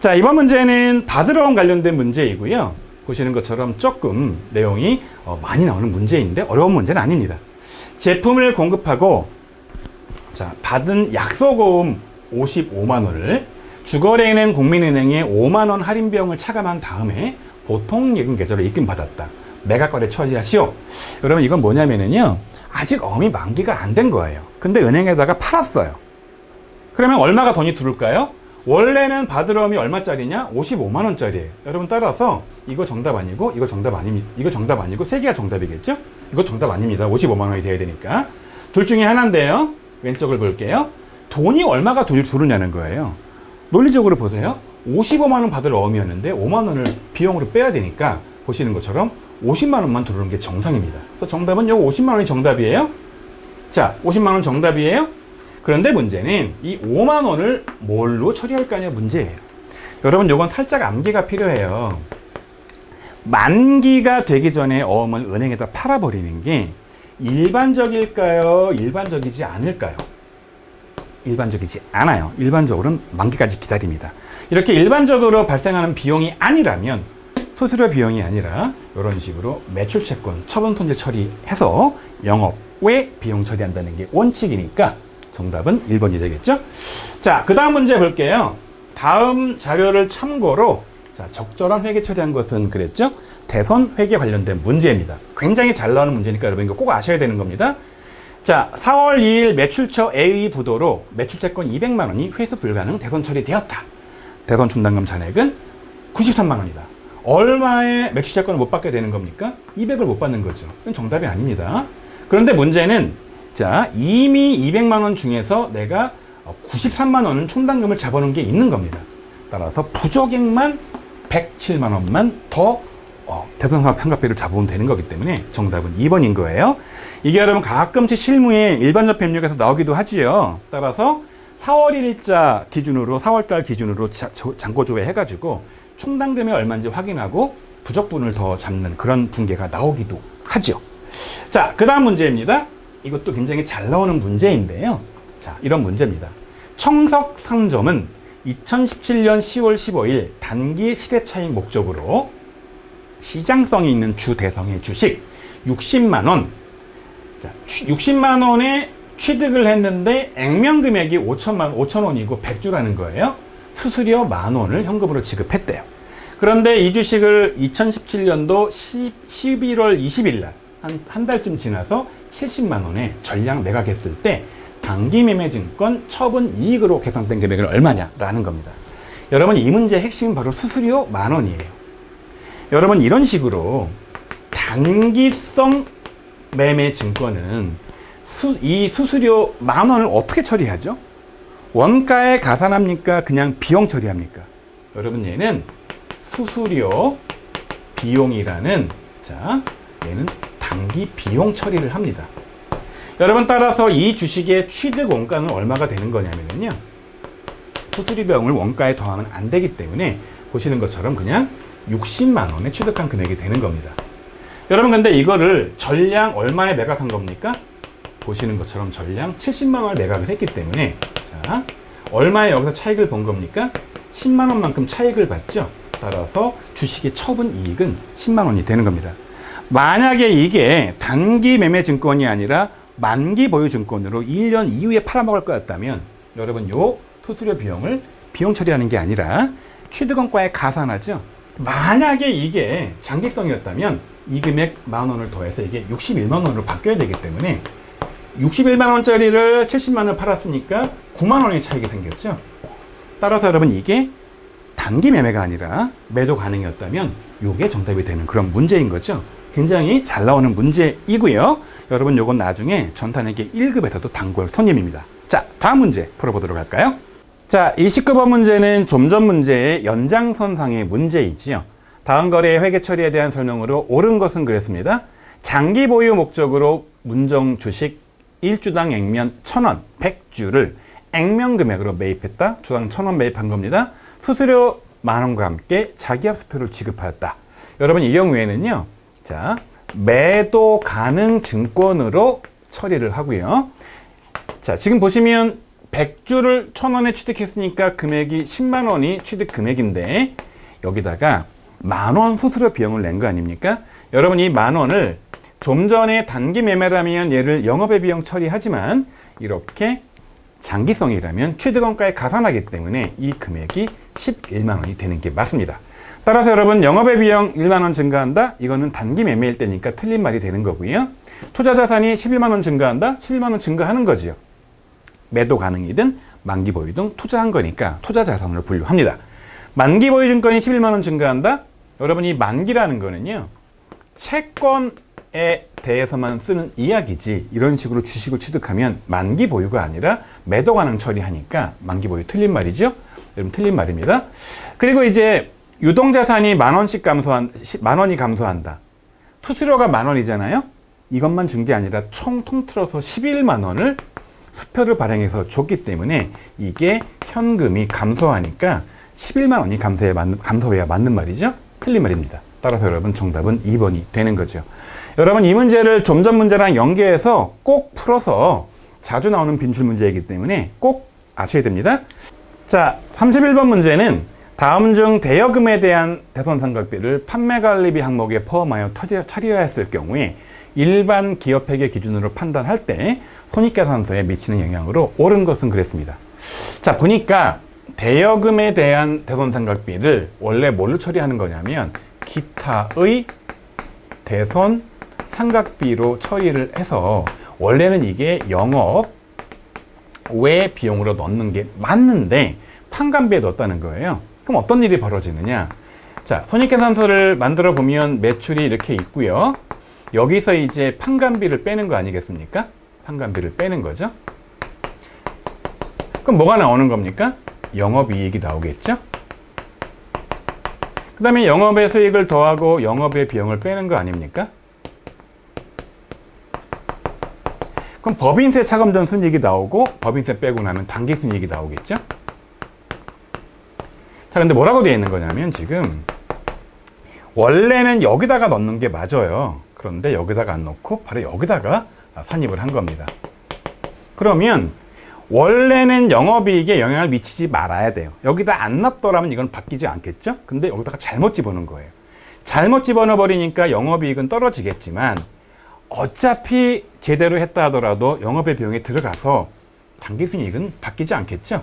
자, 이번 문제는 바드러움 관련된 문제이고요. 보시는 것처럼 조금 내용이 많이 나오는 문제인데 어려운 문제는 아닙니다. 제품을 공급하고 자, 받은 약소고금 55만 원을 주거래은행 국민은행에 5만 원 할인 비용을 차감한 다음에 보통 예금 계좌로 입금받았다. 매각거래 처리하시오. 여러분 이건 뭐냐면요. 아직 어미 만기가 안 된 거예요. 근데 은행에다가 팔았어요. 그러면 얼마가 돈이 들을까요? 원래는 바드러움이 얼마짜리냐? 55만 원짜리예요. 여러분 따라서 이거 정답 아니고 이거 정답 아닙니다. 이거 정답 아니고 세 개가 정답이겠죠? 이거 정답 아닙니다. 55만 원이 돼야 되니까. 둘 중에 하나인데요. 왼쪽을 볼게요. 돈이 얼마가 들으냐는 거예요. 논리적으로 보세요. 55만 원 받을 어음이었는데 5만 원을 비용으로 빼야 되니까 보시는 것처럼 50만 원만 들어오는 게 정상입니다. 그래서 정답은 요 50만 원이 정답이에요. 자, 50만 원 정답이에요. 그런데 문제는 이 5만 원을 뭘로 처리할까냐 문제예요. 여러분 요건 살짝 암기가 필요해요. 만기가 되기 전에 어음을 은행에다 팔아버리는 게 일반적일까요? 일반적이지 않을까요? 일반적이지 않아요. 일반적으로는 만기까지 기다립니다. 이렇게 일반적으로 발생하는 비용이 아니라면 수수료 비용이 아니라 이런 식으로 매출채권 처분 손실 처리해서 영업 외 비용 처리한다는 게 원칙이니까 정답은 1번이 되겠죠? 자, 그 다음 문제 볼게요. 다음 자료를 참고로 자, 적절한 회계 처리한 것은 그랬죠? 대손 회계 관련된 문제입니다. 굉장히 잘 나오는 문제니까 여러분 이거 꼭 아셔야 되는 겁니다. 자, 4월 2일 매출처 A의 부도로 매출채권 200만 원이 회수 불가능 대손 처리되었다. 대손 충당금 잔액은 93만 원이다. 얼마의 매출채권을 못 받게 되는 겁니까? 200을 못 받는 거죠. 이건 정답이 아닙니다. 그런데 문제는 자, 이미 200만 원 중에서 내가 93만 원은 충당금을 잡아놓은 게 있는 겁니다. 따라서 부족액만 107만 원만 더 대손상환 평가비를 잡으면 되는 거기 때문에 정답은 2번인 거예요. 이게 여러분 가끔씩 실무에 일반적 법률에서 나오기도 하지요. 따라서 4월 1일자 기준으로 4월달 기준으로 잔고조회 해가지고 충당금이 얼마인지 확인하고 부족분을 더 잡는 그런 분계가 나오기도 하죠. 자, 그 다음 문제입니다. 이것도 굉장히 잘 나오는 문제인데요. 자, 이런 문제입니다. 청석 상점은 2017년 10월 15일 단기 시대차익 목적으로 시장성이 있는 주 대성의 주식 60만 원, 자, 60만 원에 취득을 했는데 액면 금액이 5천 원이고 100주라는 거예요. 수수료 10,000원을 현금으로 지급했대요. 그런데 이 주식을 2017년도 11월 20일 날 한 달쯤 지나서 70만 원에 전량 매각했을 때 단기 매매 증권 처분 이익으로 계산된 금액은 얼마냐라는 겁니다. 여러분 이 문제의 핵심은 바로 수수료 10,000원이에요. 여러분 이런 식으로 단기성 매매 증권은 이 수수료 10,000원을 어떻게 처리하죠? 원가에 가산합니까? 그냥 비용 처리합니까? 여러분 얘는 수수료 비용이라는 자 얘는 단기 비용 처리를 합니다. 여러분 따라서 이 주식의 취득 원가는 얼마가 되는 거냐면요. 수수료 비용을 원가에 더하면 안 되기 때문에 보시는 것처럼 그냥 60만 원에 취득한 금액이 되는 겁니다. 여러분 근데 이거를 전량 얼마에 매각한 겁니까? 보시는 것처럼 전량 70만 원을 매각을 했기 때문에 자, 얼마에 여기서 차익을 본 겁니까? 10만 원만큼 차익을 봤죠. 따라서 주식의 처분 이익은 10만 원이 되는 겁니다. 만약에 이게 단기 매매 증권이 아니라 만기 보유 증권으로 1년 이후에 팔아먹을 거였다면 여러분 요 수수료 비용을 비용 처리하는 게 아니라 취득원가에 가산하죠. 만약에 이게 장기성이었다면 이 금액 10,000원을 더해서 이게 61만 원으로 바뀌어야 되기 때문에 61만 원짜리를 70만 원 팔았으니까 9만 원의 차익이 생겼죠. 따라서 여러분 이게 단기 매매가 아니라 매도 가능이었다면 이게 정답이 되는 그런 문제인 거죠. 굉장히 잘 나오는 문제이고요. 여러분 요건 나중에 전탄에게 1급에서도 단골 손님입니다. 자, 다음 문제 풀어보도록 할까요? 자, 이 19번 문제는 좀 전 문제의 연장선상의 문제이지요. 다음 거래의 회계 처리에 대한 설명으로 옳은 것은 그랬습니다. 장기 보유 목적으로 문정 주식 1주당 액면 1,000원, 100주를 액면 금액으로 매입했다. 주당 1,000원 매입한 겁니다. 수수료 10,000원과 함께 자기합수표를 지급하였다. 여러분 이 경우에는요. 자, 매도 가능 증권으로 처리를 하고요. 자, 지금 보시면 100주를 1,000원에 취득했으니까 금액이 10만 원이 취득 금액인데 여기다가 10,000원 수수료 비용을 낸 거 아닙니까? 여러분 이 10,000원을 좀 전에 단기 매매라면 얘를 영업의 비용 처리하지만 이렇게 장기성이라면 취득원가에 가산하기 때문에 이 금액이 11만 원이 되는 게 맞습니다. 따라서 여러분 영업의 비용 1만 원 증가한다? 이거는 단기 매매일 때니까 틀린 말이 되는 거고요. 투자 자산이 11만 원 증가한다? 11만 원 증가하는 거지요. 매도 가능이든 만기 보유 등 투자한 거니까 투자 자산으로 분류합니다. 만기 보유 증권이 11만 원 증가한다? 여러분 이 만기라는 거는요. 채권에 대해서만 쓰는 이야기지 이런 식으로 주식을 취득하면 만기 보유가 아니라 매도 가능 처리하니까 만기 보유 틀린 말이죠. 여러분 틀린 말입니다. 그리고 이제 유동자산이 10,000원이 감소한다. 투수료가 10,000원이잖아요. 이것만 준 게 아니라 총 통틀어서 11만 원을 수표를 발행해서 줬기 때문에 이게 현금이 감소하니까 11만 원이 감소해야 맞는 말이죠. 틀린 말입니다. 따라서 여러분 정답은 2번이 되는 거죠. 여러분 이 문제를 좀 전 문제랑 연계해서 꼭 풀어서 자주 나오는 빈출 문제이기 때문에 꼭 아셔야 됩니다. 자, 31번 문제는 다음 중 대여금에 대한 대손상각비를 판매관리비 항목에 포함하여 처리해야 했을 경우에 일반 기업회계 기준으로 판단할 때 손익계산서에 미치는 영향으로 옳은 것은 그랬습니다. 자, 보니까 대여금에 대한 대손상각비를 원래 뭘로 처리하는 거냐면 기타의 대손상각비로 처리를 해서 원래는 이게 영업 외 비용으로 넣는 게 맞는데 판관비에 넣었다는 거예요. 그럼 어떤 일이 벌어지느냐? 자, 손익계산서를 만들어 보면 매출이 이렇게 있고요. 여기서 이제 판관비를 빼는 거 아니겠습니까? 판관비를 빼는 거죠. 그럼 뭐가 나오는 겁니까? 영업이익이 나오겠죠? 그 다음에 영업의 수익을 더하고 영업의 비용을 빼는 거 아닙니까? 그럼 법인세 차감 전 순이익이 나오고 법인세 빼고 나면 당기 순이익이 나오겠죠? 자, 근데 뭐라고 되어 있는 거냐면 지금 원래는 여기다가 넣는 게 맞아요. 그런데 여기다가 안 넣고 바로 여기다가 산입을 한 겁니다. 그러면 원래는 영업이익에 영향을 미치지 말아야 돼요. 여기다 안 놨더라면 이건 바뀌지 않겠죠? 근데 여기다가 잘못 집어넣은 거예요. 잘못 집어넣어 버리니까 영업이익은 떨어지겠지만 어차피 제대로 했다 하더라도 영업의 비용에 들어가서 당기순이익은 바뀌지 않겠죠?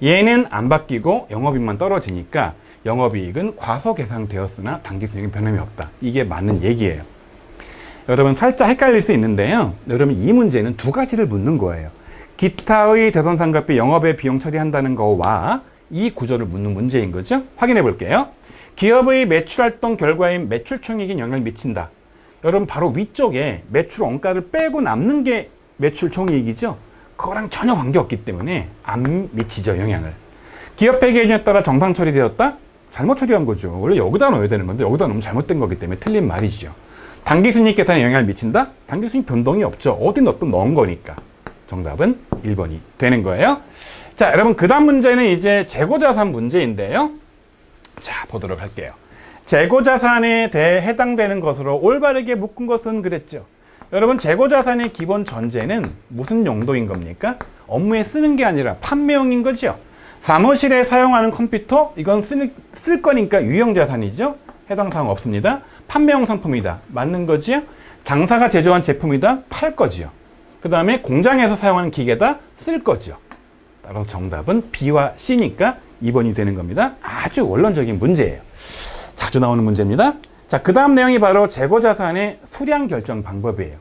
얘는 안 바뀌고 영업이익만 떨어지니까 영업이익은 과소계상되었으나 당기순이익은 변함이 없다. 이게 맞는 얘기예요. 여러분 살짝 헷갈릴 수 있는데요. 여러분 이 문제는 두 가지를 묻는 거예요. 기타의 대손상각비 영업의 비용 처리한다는 거와 이 구조를 묻는 문제인 거죠. 확인해 볼게요. 기업의 매출활동 결과인 매출총액에 영향을 미친다. 여러분 바로 위쪽에 매출 원가를 빼고 남는 게 매출총이익이죠. 그거랑 전혀 관계없기 때문에 안 미치죠, 영향을. 기업회계 기준에 따라 정상 처리되었다? 잘못 처리한 거죠. 원래 여기다 넣어야 되는 건데 여기다 넣으면 잘못된 거기 때문에 틀린 말이죠. 당기순이익 계산에 영향을 미친다? 당기순이익 변동이 없죠. 어디 넣든 넣은 거니까. 정답은 1번이 되는 거예요. 자, 여러분 그 다음 문제는 이제 재고자산 문제인데요. 자, 보도록 할게요. 재고자산에 대해 해당되는 것으로 올바르게 묶은 것은 그랬죠. 여러분 재고자산의 기본 전제는 무슨 용도인 겁니까? 업무에 쓰는 게 아니라 판매용인 거죠. 사무실에 사용하는 컴퓨터, 이건 쓸 거니까 유형자산이죠. 해당 사항 없습니다. 판매용 상품이다. 맞는 거지요. 당사가 제조한 제품이다. 팔 거지요. 그 다음에 공장에서 사용하는 기계다. 쓸 거지요. 따라서 정답은 B와 C니까 2번이 되는 겁니다. 아주 원론적인 문제예요. 자주 나오는 문제입니다. 자, 그 다음 내용이 바로 재고자산의 수량 결정 방법이에요.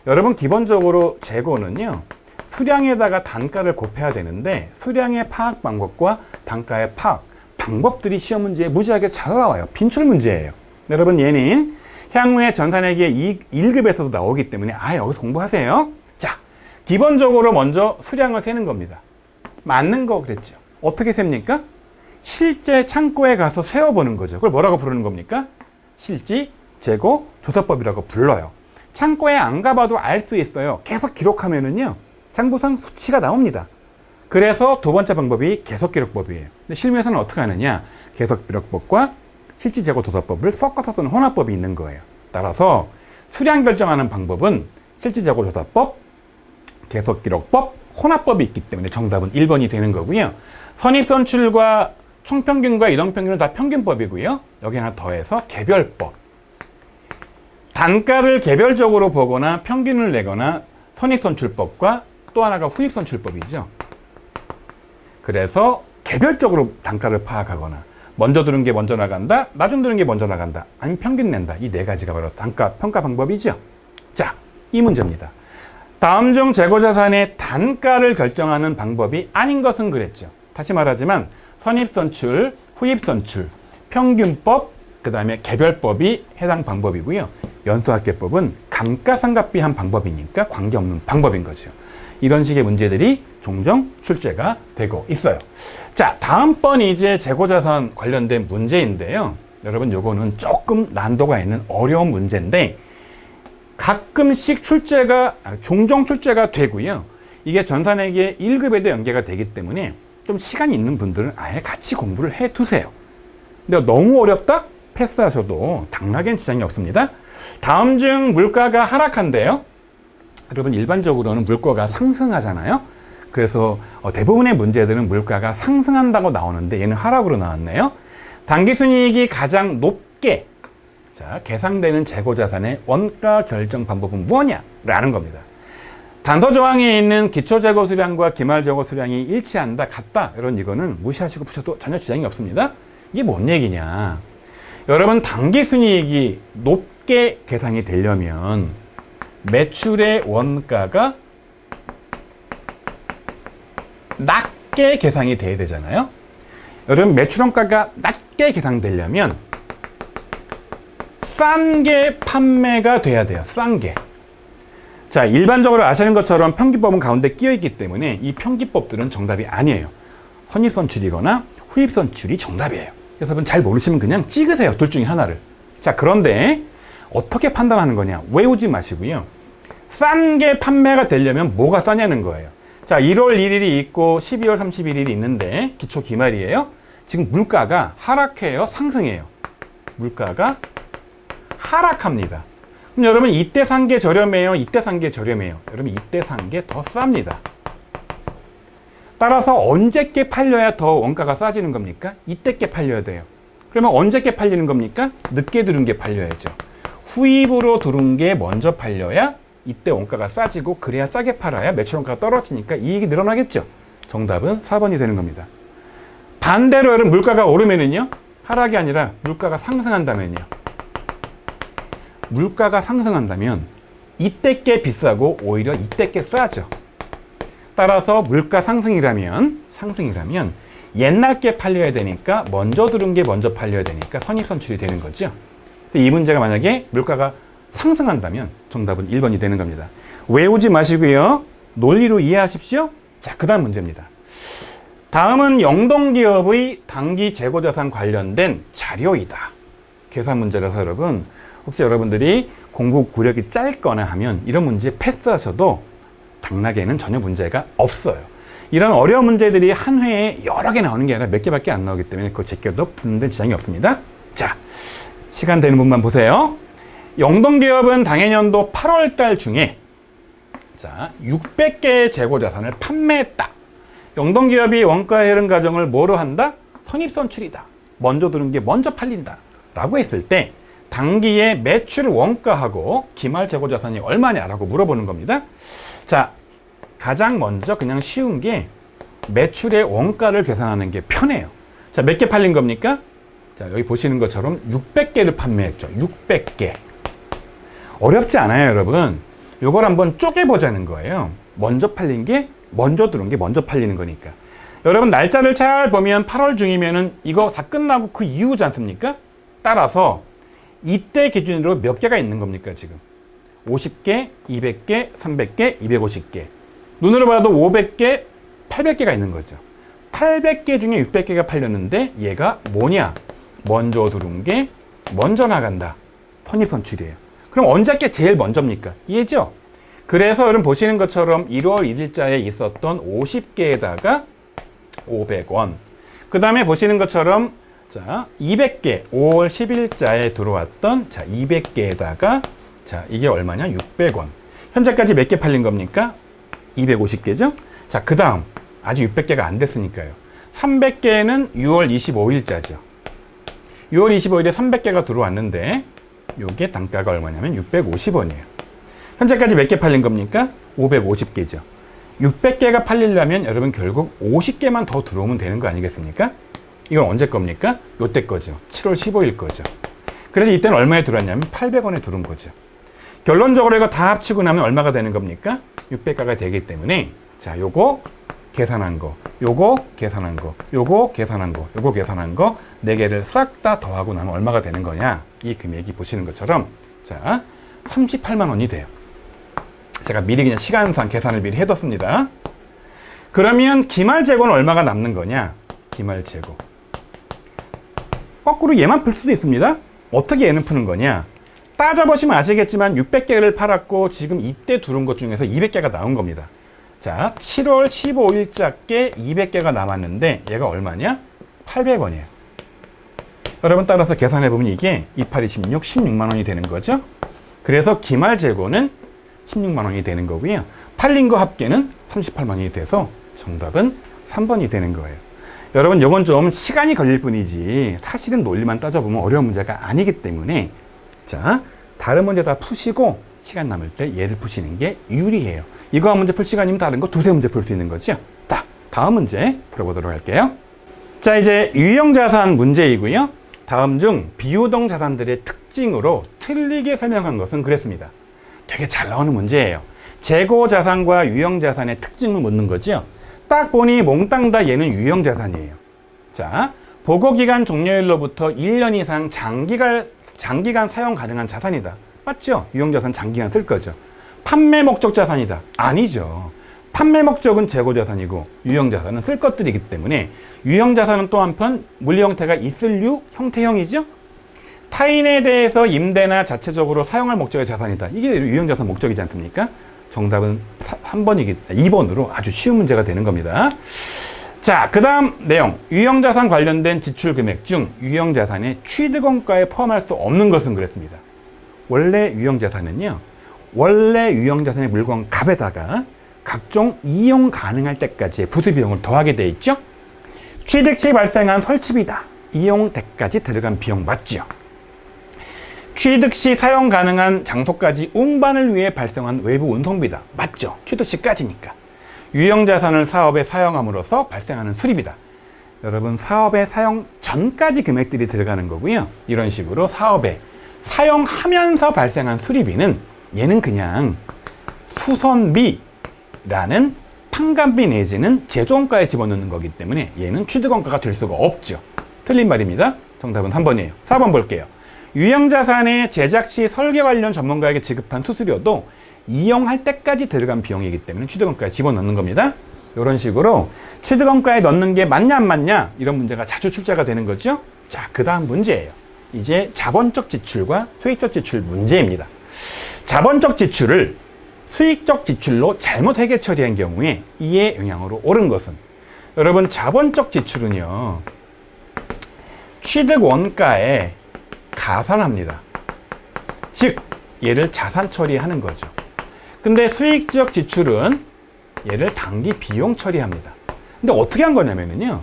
여러분 기본적으로 재고는요. 수량에다가 단가를 곱해야 되는데 수량의 파악 방법과 단가의 파악 방법들이 시험 문제에 무지하게 잘 나와요. 빈출 문제예요. 여러분 얘는 향후에 전산회계 1급에서도 나오기 때문에 여기서 공부하세요. 자, 기본적으로 먼저 수량을 세는 겁니다. 맞는 거 그랬죠. 어떻게 셉니까? 실제 창고에 가서 세어보는 거죠. 그걸 뭐라고 부르는 겁니까? 실지 재고 조사법이라고 불러요. 창고에 안 가봐도 알 수 있어요. 계속 기록하면은요. 장부상 수치가 나옵니다. 그래서 두 번째 방법이 계속기록법이에요. 근데 실무에서는 어떻게 하느냐? 계속기록법과 실지재고조사법을 섞어서 쓰는 혼합법이 있는 거예요. 따라서 수량 결정하는 방법은 실지재고조사법, 계속기록법, 혼합법이 있기 때문에 정답은 1번이 되는 거고요. 선입선출과 총평균과 이동평균은 다 평균법이고요. 여기 하나 더해서 개별법. 단가를 개별적으로 보거나 평균을 내거나 선입선출법과 또 하나가 후입선출법이죠. 그래서 개별적으로 단가를 파악하거나 먼저 들은 게 먼저 나간다, 나중 들은 게 먼저 나간다, 아니면 평균 낸다. 이 네 가지가 바로 단가 평가 방법이죠. 자, 이 문제입니다. 다음 중 재고자산의 단가를 결정하는 방법이 아닌 것은 그랬죠. 다시 말하지만 선입선출, 후입선출, 평균법, 그 다음에 개별법이 해당 방법이고요. 연수학계법은 감가상각비한 방법이니까 관계없는 방법인 거죠. 이런 식의 문제들이 종종 출제가 되고 있어요. 자, 다음번 이제 재고자산 관련된 문제인데요. 여러분, 요거는 조금 난도가 있는 어려운 문제인데 가끔씩 종종 출제가 되고요. 이게 전산회계 1급에도 연계가 되기 때문에 좀 시간이 있는 분들은 아예 같이 공부를 해 두세요. 근데 너무 어렵다? 패스하셔도 당락엔 지장이 없습니다. 다음 중 물가가 하락한대요. 여러분, 일반적으로는 물가가 상승하잖아요. 그래서 대부분의 문제들은 물가가 상승한다고 나오는데 얘는 하락으로 나왔네요. 당기순이익이 가장 높게 계상되는 재고자산의 원가 결정 방법은 뭐냐라는 겁니다. 단서 조항에 있는 기초재고 수량과 기말재고 수량이 일치한다, 같다, 이거는 무시하시고 푸셔도 전혀 지장이 없습니다. 이게 뭔 얘기냐? 여러분, 당기순이익이 높게 계상이 되려면 매출의 원가가 낮게 계상이 돼야 되잖아요. 여러분, 매출 원가가 낮게 계상되려면 싼 게 판매가 돼야 돼요. 싼 게. 자, 일반적으로 아시는 것처럼 평균법은 가운데 끼어 있기 때문에 이 평균법들은 정답이 아니에요. 선입선출이거나 후입선출이 정답이에요. 그래서 여러분, 잘 모르시면 그냥 찍으세요. 둘 중에 하나를. 자, 그런데 어떻게 판단하는 거냐? 외우지 마시고요. 싼 게 판매가 되려면 뭐가 싸냐는 거예요. 자, 1월 1일이 있고 12월 31일이 있는데 기초 기말이에요. 지금 물가가 하락해요? 상승해요? 물가가 하락합니다. 그럼 여러분, 이때 산 게 저렴해요? 이때 산 게 저렴해요? 여러분, 이때 산 게 더 쌉니다. 따라서 언제께 팔려야 더 원가가 싸지는 겁니까? 이때께 팔려야 돼요. 그러면 언제께 팔리는 겁니까? 늦게 들은 게 팔려야죠. 후입으로 들은 게 먼저 팔려야 이때 원가가 싸지고, 그래야 싸게 팔아야 매출 원가가 떨어지니까 이익이 늘어나겠죠. 정답은 4번이 되는 겁니다. 반대로 여러분, 물가가 오르면은요, 하락이 아니라 물가가 상승한다면요. 물가가 상승한다면 이때 게 비싸고 오히려 이때 게 싸죠. 따라서 물가 상승이라면 옛날 게 팔려야 되니까 먼저 들은 게 먼저 팔려야 되니까 선입선출이 되는 거죠. 이 문제가 만약에 물가가 상승한다면 정답은 1번이 되는 겁니다. 외우지 마시고요. 논리로 이해하십시오. 자, 그 다음 문제입니다. 다음은 영동기업의 당기 재고자산 관련된 자료이다. 계산 문제라서 여러분, 혹시 여러분들이 공부 구력이 짧거나 하면 이런 문제 패스하셔도 당락에는 전혀 문제가 없어요. 이런 어려운 문제들이 한 회에 여러 개 나오는 게 아니라 몇 개밖에 안 나오기 때문에 그거 제껴도 푸는데 지장이 없습니다. 자, 시간 되는 분만 보세요. 영동기업은 당해년도 8월 달 중에 600개의 재고자산을 판매했다. 영동기업이 원가 흐름 과정을 뭐로 한다? 선입선출이다. 먼저 들은 게 먼저 팔린다. 라고 했을 때 당기의 매출 원가하고 기말 재고자산이 얼마냐라고 물어보는 겁니다. 자, 가장 먼저 그냥 쉬운 게 매출의 원가를 계산하는 게 편해요. 자, 몇 개 팔린 겁니까? 자, 여기 보시는 것처럼 600개를 판매했죠. 600개. 어렵지 않아요, 여러분. 요걸 한번 쪼개보자는 거예요. 먼저 팔린 게, 먼저 들어온 게 먼저 팔리는 거니까. 여러분, 날짜를 잘 보면 8월 중이면은 이거 다 끝나고 그 이후지 않습니까? 따라서 이때 기준으로 몇 개가 있는 겁니까, 지금? 50개, 200개, 300개, 250개. 눈으로 봐도 500개, 800개가 있는 거죠. 800개 중에 600개가 팔렸는데 얘가 뭐냐? 먼저 들어온 게 먼저 나간다. 선입선출이에요. 그럼 언제 게 제일 먼저입니까? 이해죠? 그래서 여러분 보시는 것처럼 1월 1일자에 있었던 50개에다가 500원. 그 다음에 보시는 것처럼 200개, 5월 10일자에 들어왔던 200개에다가 이게 얼마냐? 600원. 현재까지 몇 개 팔린 겁니까? 250개죠? 자, 그 다음 아직 600개가 안 됐으니까요. 300개는 6월 25일자죠. 6월 25일에 300개가 들어왔는데 요게 단가가 얼마냐면 650원이에요. 현재까지 몇 개 팔린 겁니까? 550개죠. 600개가 팔리려면 여러분 결국 50개만 더 들어오면 되는 거 아니겠습니까? 이건 언제 겁니까? 요때 거죠. 7월 15일 거죠. 그래서 이때는 얼마에 들어왔냐면 800원에 들어온 거죠. 결론적으로 이거 다 합치고 나면 얼마가 되는 겁니까? 600가가 되기 때문에 자, 요거 계산한 거, 요거 계산한 거, 요거 계산한 거, 요거 계산한 거 4개를 싹 다 더하고 나면 얼마가 되는 거냐? 이 금액이 보시는 것처럼 자, 38만 원이 돼요. 제가 미리 그냥 시간상 계산을 미리 해뒀습니다. 그러면 기말재고는 얼마가 남는 거냐? 기말재고. 거꾸로 얘만 풀 수도 있습니다. 어떻게 얘는 푸는 거냐? 따져보시면 아시겠지만 600개를 팔았고 지금 이때 들어온 것 중에서 200개가 나온 겁니다. 자, 7월 15일자께 200개가 남았는데 얘가 얼마냐? 800원이에요. 여러분 따라서 계산해보면 이게 28, 26, 16만 원이 되는 거죠. 그래서 기말재고는 16만 원이 되는 거고요. 팔린 거 합계는 38만 원이 돼서 정답은 3번이 되는 거예요. 여러분 이건 좀 시간이 걸릴 뿐이지 사실은 논리만 따져보면 어려운 문제가 아니기 때문에 자, 다른 문제 다 푸시고 시간 남을 때 얘를 푸시는 게 유리해요. 이거 한 문제 풀 시간이면 다른 거 두세 문제 풀 수 있는 거죠. 자, 다음 문제 풀어보도록 할게요. 자, 이제 유형자산 문제이고요. 다음 중 비유동 자산들의 특징으로 틀리게 설명한 것은 그랬습니다. 되게 잘 나오는 문제예요. 재고자산과 유형자산의 특징을 묻는 거죠. 딱 보니 몽땅 다 얘는 유형자산이에요. 자, 보고기간 종료일로부터 1년 이상 장기간 사용 가능한 자산이다. 맞죠? 유형자산 장기간 쓸 거죠. 판매 목적 자산이다. 아니죠. 판매 목적은 재고자산이고 유형자산은 쓸 것들이기 때문에 유형자산은 또 한편 물리 형태가 있을 류 형태형이죠. 타인에 대해서 임대나 자체적으로 사용할 목적의 자산이다. 이게 유형자산 목적이지 않습니까? 정답은 2번으로 아주 쉬운 문제가 되는 겁니다. 자, 그 다음 내용. 유형자산 관련된 지출 금액 중 유형자산의 취득원가에 포함할 수 없는 것은 그랬습니다. 원래 유형자산은요. 원래 유형자산의 물건 값에다가 각종 이용 가능할 때까지의 부수비용을 더하게 돼 있죠. 취득 시 발생한 설치비다. 이용 때까지 들어간 비용 맞죠. 취득 시 사용 가능한 장소까지 운반을 위해 발생한 외부 운송비다. 맞죠. 취득 시까지니까. 유형자산을 사업에 사용함으로써 발생하는 수리비다. 여러분 사업에 사용 전까지 금액들이 들어가는 거고요. 이런 식으로 사업에 사용하면서 발생한 수리비는 얘는 그냥 수선비라는 판관비 내지는 제조원가에 집어넣는 거기 때문에 얘는 취득원가가 될 수가 없죠. 틀린 말입니다. 정답은 3번이에요. 4번 볼게요. 유형자산의 제작 시 설계 관련 전문가에게 지급한 수수료도 이용할 때까지 들어간 비용이기 때문에 취득원가에 집어넣는 겁니다. 이런 식으로 취득원가에 넣는 게 맞냐 안 맞냐 이런 문제가 자주 출제가 되는 거죠. 자, 그 다음 문제예요. 이제 자본적 지출과 수익적 지출 문제입니다. 자본적 지출을 수익적 지출로 잘못 회계 처리한 경우에 이에 영향으로 옳은 것은 여러분 자본적 지출은요. 취득원가에 가산합니다. 즉 얘를 자산 처리하는 거죠. 근데 수익적 지출은 얘를 당기 비용 처리합니다. 근데 어떻게 한 거냐면요.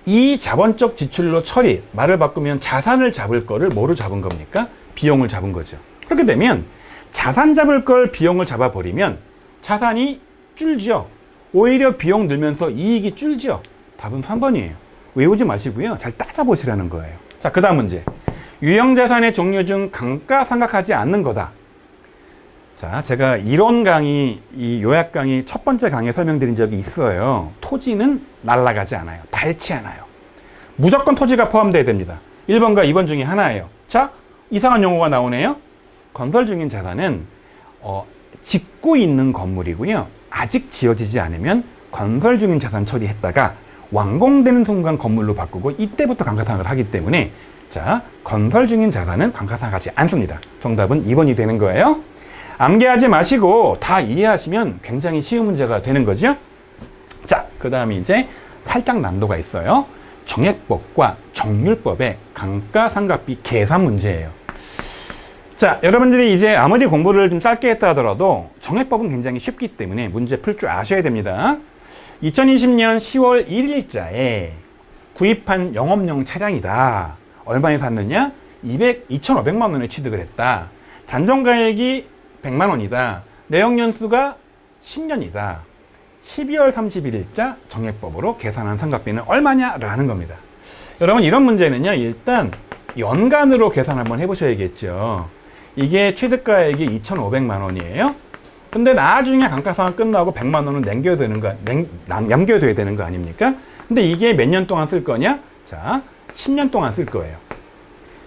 이 자본적 지출로 처리, 말을 바꾸면 자산을 잡을 거를 뭐로 잡은 겁니까? 비용을 잡은 거죠. 그렇게 되면 자산 잡을 걸 비용을 잡아버리면 자산이 줄죠. 오히려 비용 늘면서 이익이 줄죠. 답은 3번이에요. 외우지 마시고요. 잘 따져보시라는 거예요. 자, 그 다음 문제. 유형자산의 종류 중 감가상각하지 않는 거다. 자, 제가 이론 강의, 이 요약 강의 첫 번째 강의에 설명드린 적이 있어요. 토지는 날아가지 않아요. 닳지 않아요. 무조건 토지가 포함되어야 됩니다. 1번과 2번 중에 하나예요. 자, 이상한 용어가 나오네요. 건설 중인 자산은 짓고 있는 건물이고요. 아직 지어지지 않으면 건설 중인 자산 처리했다가 완공되는 순간 건물로 바꾸고 이때부터 감가상각을 하기 때문에 자, 건설 중인 자산은 감가상각하지 않습니다. 정답은 2번이 되는 거예요. 암기하지 마시고 다 이해하시면 굉장히 쉬운 문제가 되는 거죠. 자, 그 다음에 이제 살짝 난도가 있어요. 정액법과 정률법의 감가상각비 계산 문제예요. 자, 여러분들이 이제 아무리 공부를 좀 짧게 했다 하더라도 정액법은 굉장히 쉽기 때문에 문제 풀 줄 아셔야 됩니다. 2020년 10월 1일자에 구입한 영업용 차량이다. 얼마에 샀느냐? 2,500만 원에 취득을 했다. 잔존가액이 100만 원이다. 내역연수가 10년이다. 12월 31일자 정액법으로 계산한 상각비는 얼마냐라는 겁니다. 여러분, 이런 문제는요, 일단 연간으로 계산 한번 해보셔야겠죠. 이게 취득가액이 2,500만 원이에요. 근데 나중에 감가상각 끝나고 100만 원은 남겨둬야 되는 거 아닙니까? 근데 이게 몇 년 동안 쓸 거냐? 자, 10년 동안 쓸 거예요.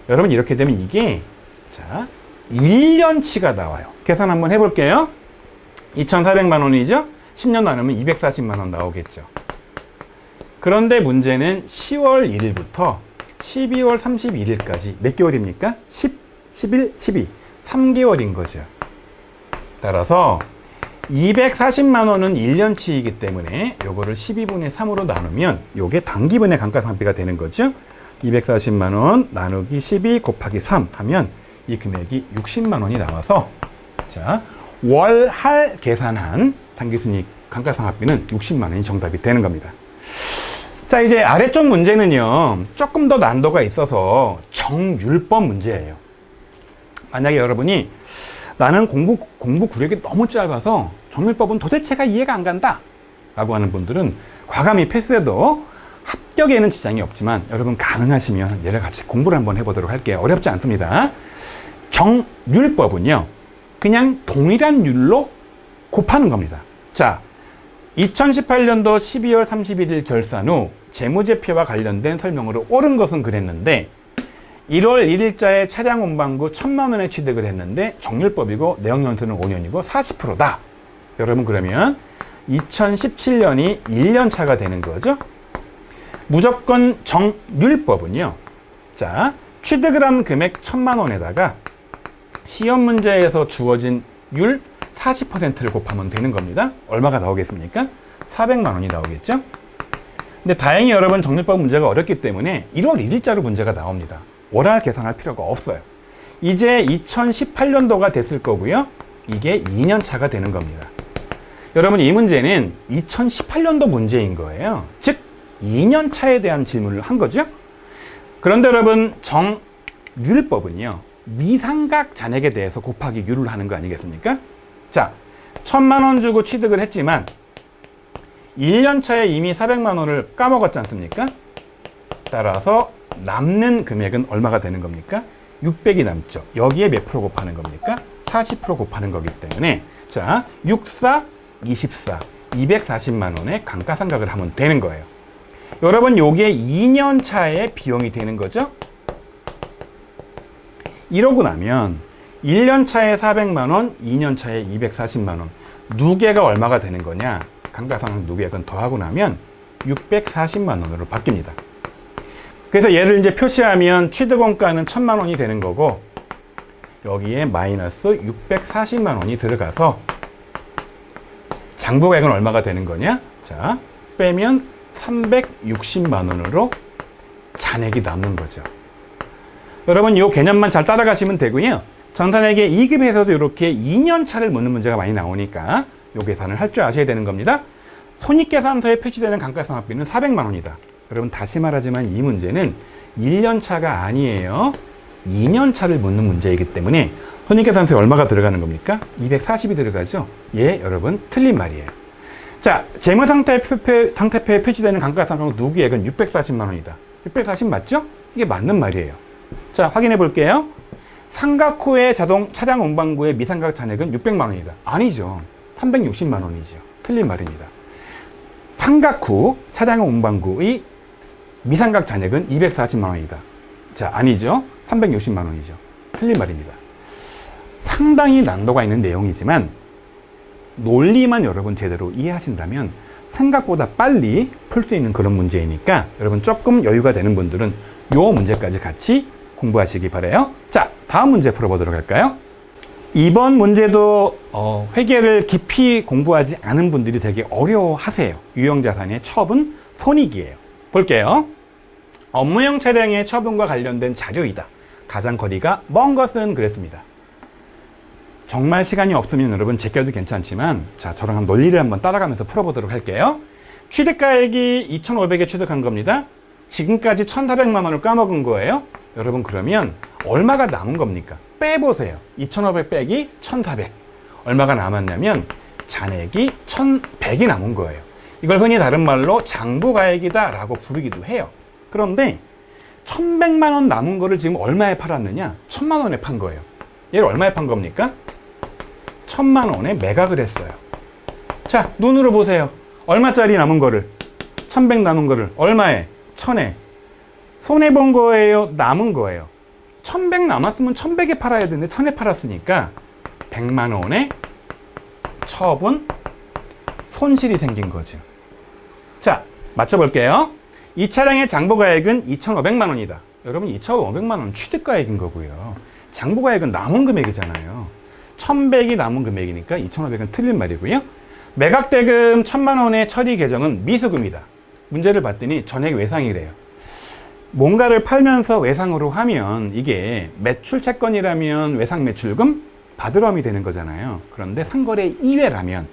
여러분, 이렇게 되면 이게, 자, 1년치가 나와요. 계산 한번 해볼게요. 2,400만 원이죠? 10년 나누면 240만 원 나오겠죠. 그런데 문제는 10월 1일부터 12월 31일까지 몇 개월입니까? 10, 11, 12. 3개월인 거죠. 따라서 240만 원은 1년치이기 때문에 요거를 12분의 3으로 나누면 요게 단기분의 감가상각비가 되는 거죠. 240만 원 나누기 12 곱하기 3 하면 이 금액이 60만 원이 나와서, 자, 월할 계산한 당기순이익 감가상각비는 60만 원이 정답이 되는 겁니다. 자, 이제 아래쪽 문제는요, 조금 더 난도가 있어서 정율법 문제예요. 만약에 여러분이 나는 공부 구력이 너무 짧아서 정율법은 도대체가 이해가 안 간다 라고 하는 분들은 과감히 패스해도 합격에는 지장이 없지만, 여러분 가능하시면 얘를 같이 공부를 한번 해보도록 할게요. 어렵지 않습니다. 정율법은요, 그냥 동일한 율로 곱하는 겁니다. 자, 2018년도 12월 31일 결산 후 재무제표와 관련된 설명으로 옳은 것은 그랬는데 1월 1일자에 차량 운반구 1,000만 원에 취득을 했는데 정율법이고 내역연수는 5년이고 40%다. 여러분, 그러면 2017년이 1년 차가 되는 거죠. 무조건 정율법은요, 자, 취득을 한 금액 1,000만 원에다가 시험 문제에서 주어진 율 40%를 곱하면 되는 겁니다. 얼마가 나오겠습니까? 400만 원이 나오겠죠? 근데 다행히 여러분, 정률법 문제가 어렵기 때문에 1월 1일자로 문제가 나옵니다. 월할 계산할 필요가 없어요. 이제 2018년도가 됐을 거고요. 이게 2년 차가 되는 겁니다. 여러분, 이 문제는 2018년도 문제인 거예요. 즉 2년 차에 대한 질문을 한 거죠. 그런데 여러분, 정율법은요, 미상각 잔액에 대해서 곱하기 율을 하는 거 아니겠습니까? 자, 1,000만 원 주고 취득을 했지만 1년 차에 이미 400만 원을 까먹었지 않습니까? 따라서 남는 금액은 얼마가 되는 겁니까? 600이 남죠. 여기에 몇 프로 곱하는 겁니까? 40% 곱하는 거기 때문에, 자, 64, 24, 240만 원의 감가상각을 하면 되는 거예요. 여러분, 요게 2년 차의 비용이 되는 거죠? 이러고 나면 1년 차에 400만 원, 2년 차에 240만 원. 누계가 얼마가 되는 거냐? 감가상각 누계액은 더하고 나면 640만 원으로 바뀝니다. 그래서 얘를 이제 표시하면 취득원가는 1,000만 원이 되는 거고, 여기에 마이너스 640만 원이 들어가서 장부가액은 얼마가 되는 거냐? 자, 빼면 360만 원으로 잔액이 남는 거죠. 여러분, 이 개념만 잘 따라가시면 되고요. 전산회계 2급에서도 이렇게 2년 차를 묻는 문제가 많이 나오니까 이 계산을 할 줄 아셔야 되는 겁니다. 손익계산서에 표시되는 감가상각비는 400만 원이다. 여러분, 다시 말하지만 이 문제는 1년 차가 아니에요. 2년 차를 묻는 문제이기 때문에 손익계산서에 얼마가 들어가는 겁니까? 240이 들어가죠. 예, 여러분, 틀린 말이에요. 자, 재무상태표에 표시되는 감가상각 누계액은 640만 원이다. 640 맞죠? 이게 맞는 말이에요. 자, 확인해 볼게요. 상각 후에 자동 차량 운반구의 미상각 잔액은 600만 원이다. 아니죠. 360만 원이죠. 틀린 말입니다. 상각 후 차량 운반구의 미상각 잔액은 240만 원이다. 자, 아니죠. 360만 원이죠. 틀린 말입니다. 상당히 난도가 있는 내용이지만 논리만 여러분 제대로 이해하신다면 생각보다 빨리 풀 수 있는 그런 문제이니까 여러분, 조금 여유가 되는 분들은 요 문제까지 같이 공부하시기 바라요. 자, 다음 문제 풀어보도록 할까요? 이번 문제도 회계를 깊이 공부하지 않은 분들이 되게 어려워하세요. 유형자산의 처분, 손익이에요. 볼게요. 업무용 차량의 처분과 관련된 자료이다. 가장 거리가 먼 것은 그랬습니다. 정말 시간이 없으면 여러분 제껴도 괜찮지만, 자, 저랑 논리를 한번 따라가면서 풀어보도록 할게요. 취득가액이 2,500에 취득한 겁니다. 지금까지 1,400만 원을 까먹은 거예요. 여러분 그러면 얼마가 남은 겁니까? 빼보세요. 2,500 빼기 1,400. 얼마가 남았냐면 잔액이 1,100이 남은 거예요. 이걸 흔히 다른 말로 장부가액이다 라고 부르기도 해요. 그런데 1,100만 원 남은 거를 지금 얼마에 팔았느냐? 1,000만 원에 판 거예요. 얘를 얼마에 판 겁니까? 1,000만 원에 매각을 했어요. 자, 눈으로 보세요. 얼마짜리 남은 거를? 1,100 남은 거를 얼마에? 1,000에. 손해본 거예요? 남은 거예요? 1,100 남았으면 1,100에 팔아야 되는데 1,000에 팔았으니까 100만 원에 처분, 손실이 생긴 거죠. 자, 맞춰볼게요. 이 차량의 장부가액은 2,500만 원이다. 여러분 2,500만 원 취득가액인 거고요. 장부가액은 남은 금액이잖아요. 1,100이 남은 금액이니까 2,500은 틀린 말이고요. 매각대금 1,000만 원의 처리 계정은 미수금이다. 문제를 봤더니 전액 외상이래요. 뭔가를 팔면서 외상으로 하면 이게 매출 채권이라면 외상 매출금 받으러움이 되는 거잖아요. 그런데 상거래 이외라면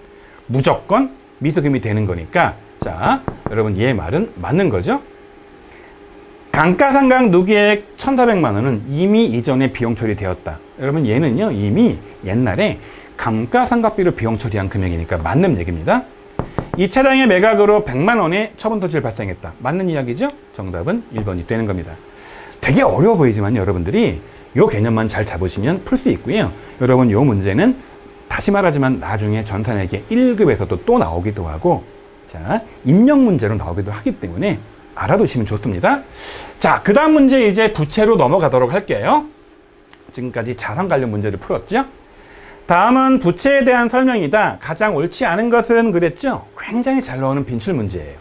무조건 미수금이 되는 거니까 자, 여러분 얘 말은 맞는 거죠? 감가상각 누계액 1,400만 원은 이미 이전에 비용 처리되었다. 여러분 얘는요 이미 옛날에 감가상각비로 비용 처리한 금액이니까 맞는 얘기입니다. 이 차량의 매각으로 100만 원의 처분 손실 발생했다. 맞는 이야기죠? 정답은 1번이 되는 겁니다. 되게 어려워 보이지만 여러분들이 요 개념만 잘 잡으시면 풀 수 있고요. 여러분 요 문제는 다시 말하지만 나중에 전산회계 1급에서도 또 나오기도 하고 자, 입력 문제로 나오기도 하기 때문에 알아두시면 좋습니다. 자, 그 다음 문제 이제 부채로 넘어가도록 할게요. 지금까지 자산 관련 문제를 풀었죠? 다음은 부채에 대한 설명이다. 가장 옳지 않은 것은 그랬죠? 굉장히 잘 나오는 빈출 문제예요.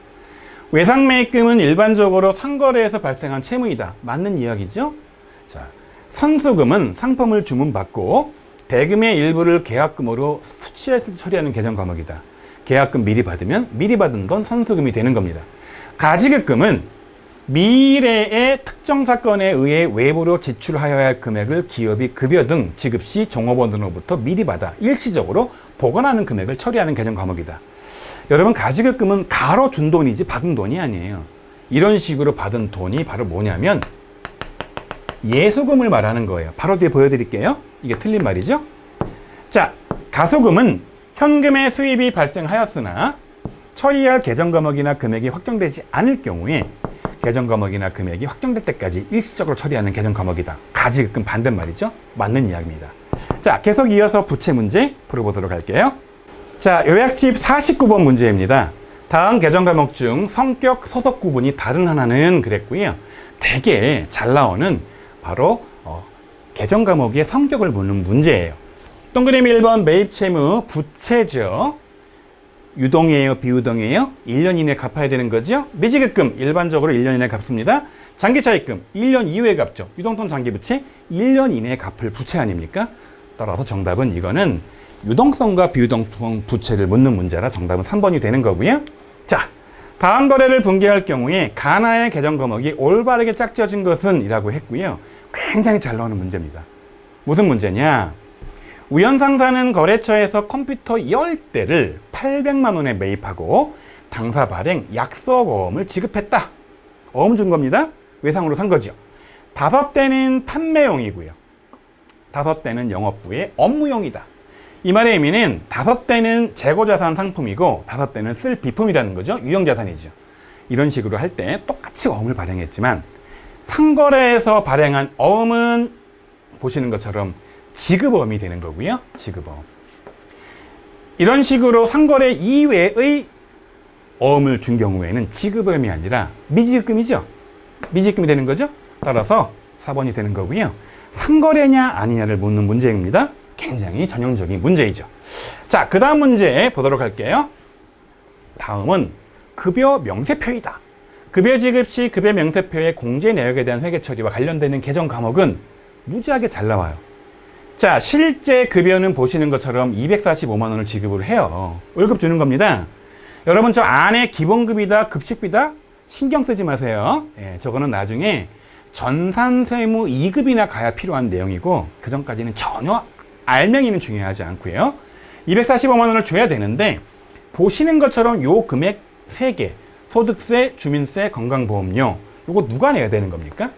외상매입금은 일반적으로 상거래에서 발생한 채무이다. 맞는 이야기죠? 자, 선수금은 상품을 주문받고 대금의 일부를 계약금으로 수취해서 처리하는 개정 과목이다. 계약금 미리 받으면 미리 받은 돈 선수금이 되는 겁니다. 가지급금은 미래의 특정 사건에 의해 외부로 지출하여야 할 금액을 기업이 급여 등 지급 시 종업원으로부터 미리 받아 일시적으로 보관하는 금액을 처리하는 개정 과목이다. 여러분 가지급금은 가로 준 돈이지 받은 돈이 아니에요. 이런 식으로 받은 돈이 바로 뭐냐면 예수금을 말하는 거예요. 바로 뒤에 보여드릴게요. 이게 틀린 말이죠. 자, 가소금은 현금의 수입이 발생하였으나 처리할 개정 과목이나 금액이 확정되지 않을 경우에 개정 과목이나 금액이 확정될 때까지 일시적으로 처리하는 개정 과목이다. 가지급금 반대말이죠. 맞는 이야기입니다. 자, 계속 이어서 부채 문제 풀어보도록 할게요. 자, 요약집 49번 문제입니다. 다음 개정 과목 중 성격 소속 구분이 다른 하나는 그랬고요. 되게 잘 나오는 바로 개정 과목의 성격을 묻는 문제예요. 동그라미 1번 매입 채무 부채죠. 유동이에요, 비유동이에요? 1년 이내에 갚아야 되는 거죠. 미지급금 일반적으로 1년 이내에 갚습니다. 장기차입금 1년 이후에 갚죠. 유동성 장기부채 1년 이내에 갚을 부채 아닙니까? 따라서 정답은 이거는 유동성과 비유동성 부채를 묻는 문제라 정답은 3번이 되는 거고요. 자, 다음 거래를 분기할 경우에 가나의 개정 과목이 올바르게 짝지어진 것은 이라고 했고요. 굉장히 잘 나오는 문제입니다. 무슨 문제냐? 우연상사는 거래처에서 컴퓨터 10대를 800만 원에 매입하고 당사 발행 약속어음을 지급했다. 어음 준 겁니다. 외상으로 산 거죠. 5대는 판매용이고요. 5대는 영업부의 업무용이다. 이 말의 의미는 5대는 재고자산 상품이고 5대는 쓸 비품이라는 거죠. 유형자산이죠. 이런 식으로 할 때 똑같이 어음을 발행했지만 상거래에서 발행한 어음은 보시는 것처럼 지급어음이 되는 거고요. 지급어음. 이런 식으로 상거래 이외의 어음을 준 경우에는 지급어음이 아니라 미지급금이죠. 미지급금이 되는 거죠. 따라서 4번이 되는 거고요. 상거래냐 아니냐를 묻는 문제입니다. 굉장히 전형적인 문제이죠. 자, 그 다음 문제 보도록 할게요. 다음은 급여 명세표이다. 급여 지급 시 급여 명세표의 공제 내역에 대한 회계 처리와 관련되는 개정 과목은 무지하게 잘 나와요. 자, 실제 급여는 보시는 것처럼 245만 원을 지급을 해요. 월급 주는 겁니다. 여러분 저 안에 기본급이다, 급식비다 신경 쓰지 마세요. 예, 저거는 나중에 전산세무 2급이나 가야 필요한 내용이고 그 전까지는 전혀 알맹이는 중요하지 않고요. 245만 원을 줘야 되는데 보시는 것처럼 요 금액 세 개, 소득세, 주민세, 건강보험료, 요거 누가 내야 되는 겁니까?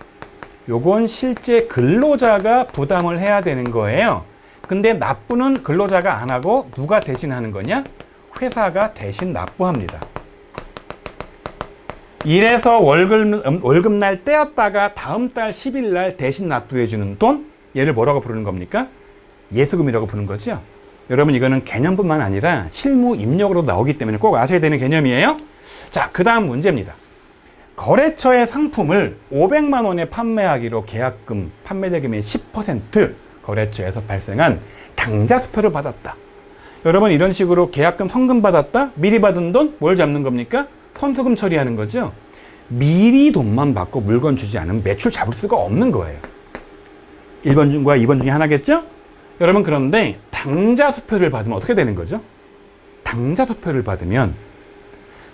요건 실제 근로자가 부담을 해야 되는 거예요. 근데 납부는 근로자가 안 하고 누가 대신 하는 거냐? 회사가 대신 납부합니다. 이래서 월급날 떼었다가 다음 달 10일 날 대신 납부해 주는 돈, 얘를 뭐라고 부르는 겁니까? 예수금이라고 부르는 거죠. 여러분, 이거는 개념뿐만 아니라 실무 입력으로 나오기 때문에 꼭 아셔야 되는 개념이에요. 자, 그 다음 문제입니다. 거래처의 상품을 500만 원에 판매하기로 계약금, 판매대금의 10% 거래처에서 발생한 당좌 수표를 받았다. 여러분, 이런 식으로 계약금 성금 받았다? 미리 받은 돈 뭘 잡는 겁니까? 선수금 처리하는 거죠. 미리 돈만 받고 물건 주지 않으면 매출 잡을 수가 없는 거예요. 1번 중과 2번 중에 하나겠죠? 여러분, 그런데 당좌 수표를 받으면 어떻게 되는 거죠? 당좌 수표를 받으면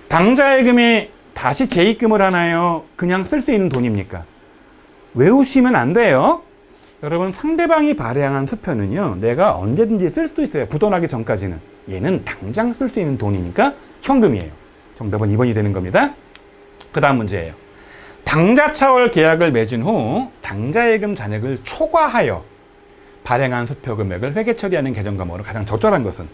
당좌예금에 다시 재입금을 하나요? 그냥 쓸 수 있는 돈입니까? 외우시면 안 돼요. 여러분, 상대방이 발행한 수표는요, 내가 언제든지 쓸 수 있어요. 부도나기 전까지는. 얘는 당장 쓸 수 있는 돈이니까 현금이에요. 정답은 2번이 되는 겁니다. 그 다음 문제예요. 당좌차월 계약을 맺은 후 당좌예금 잔액을 초과하여 발행한 수표 금액을 회계 처리하는 계정 과목으로 가장 적절한 것은,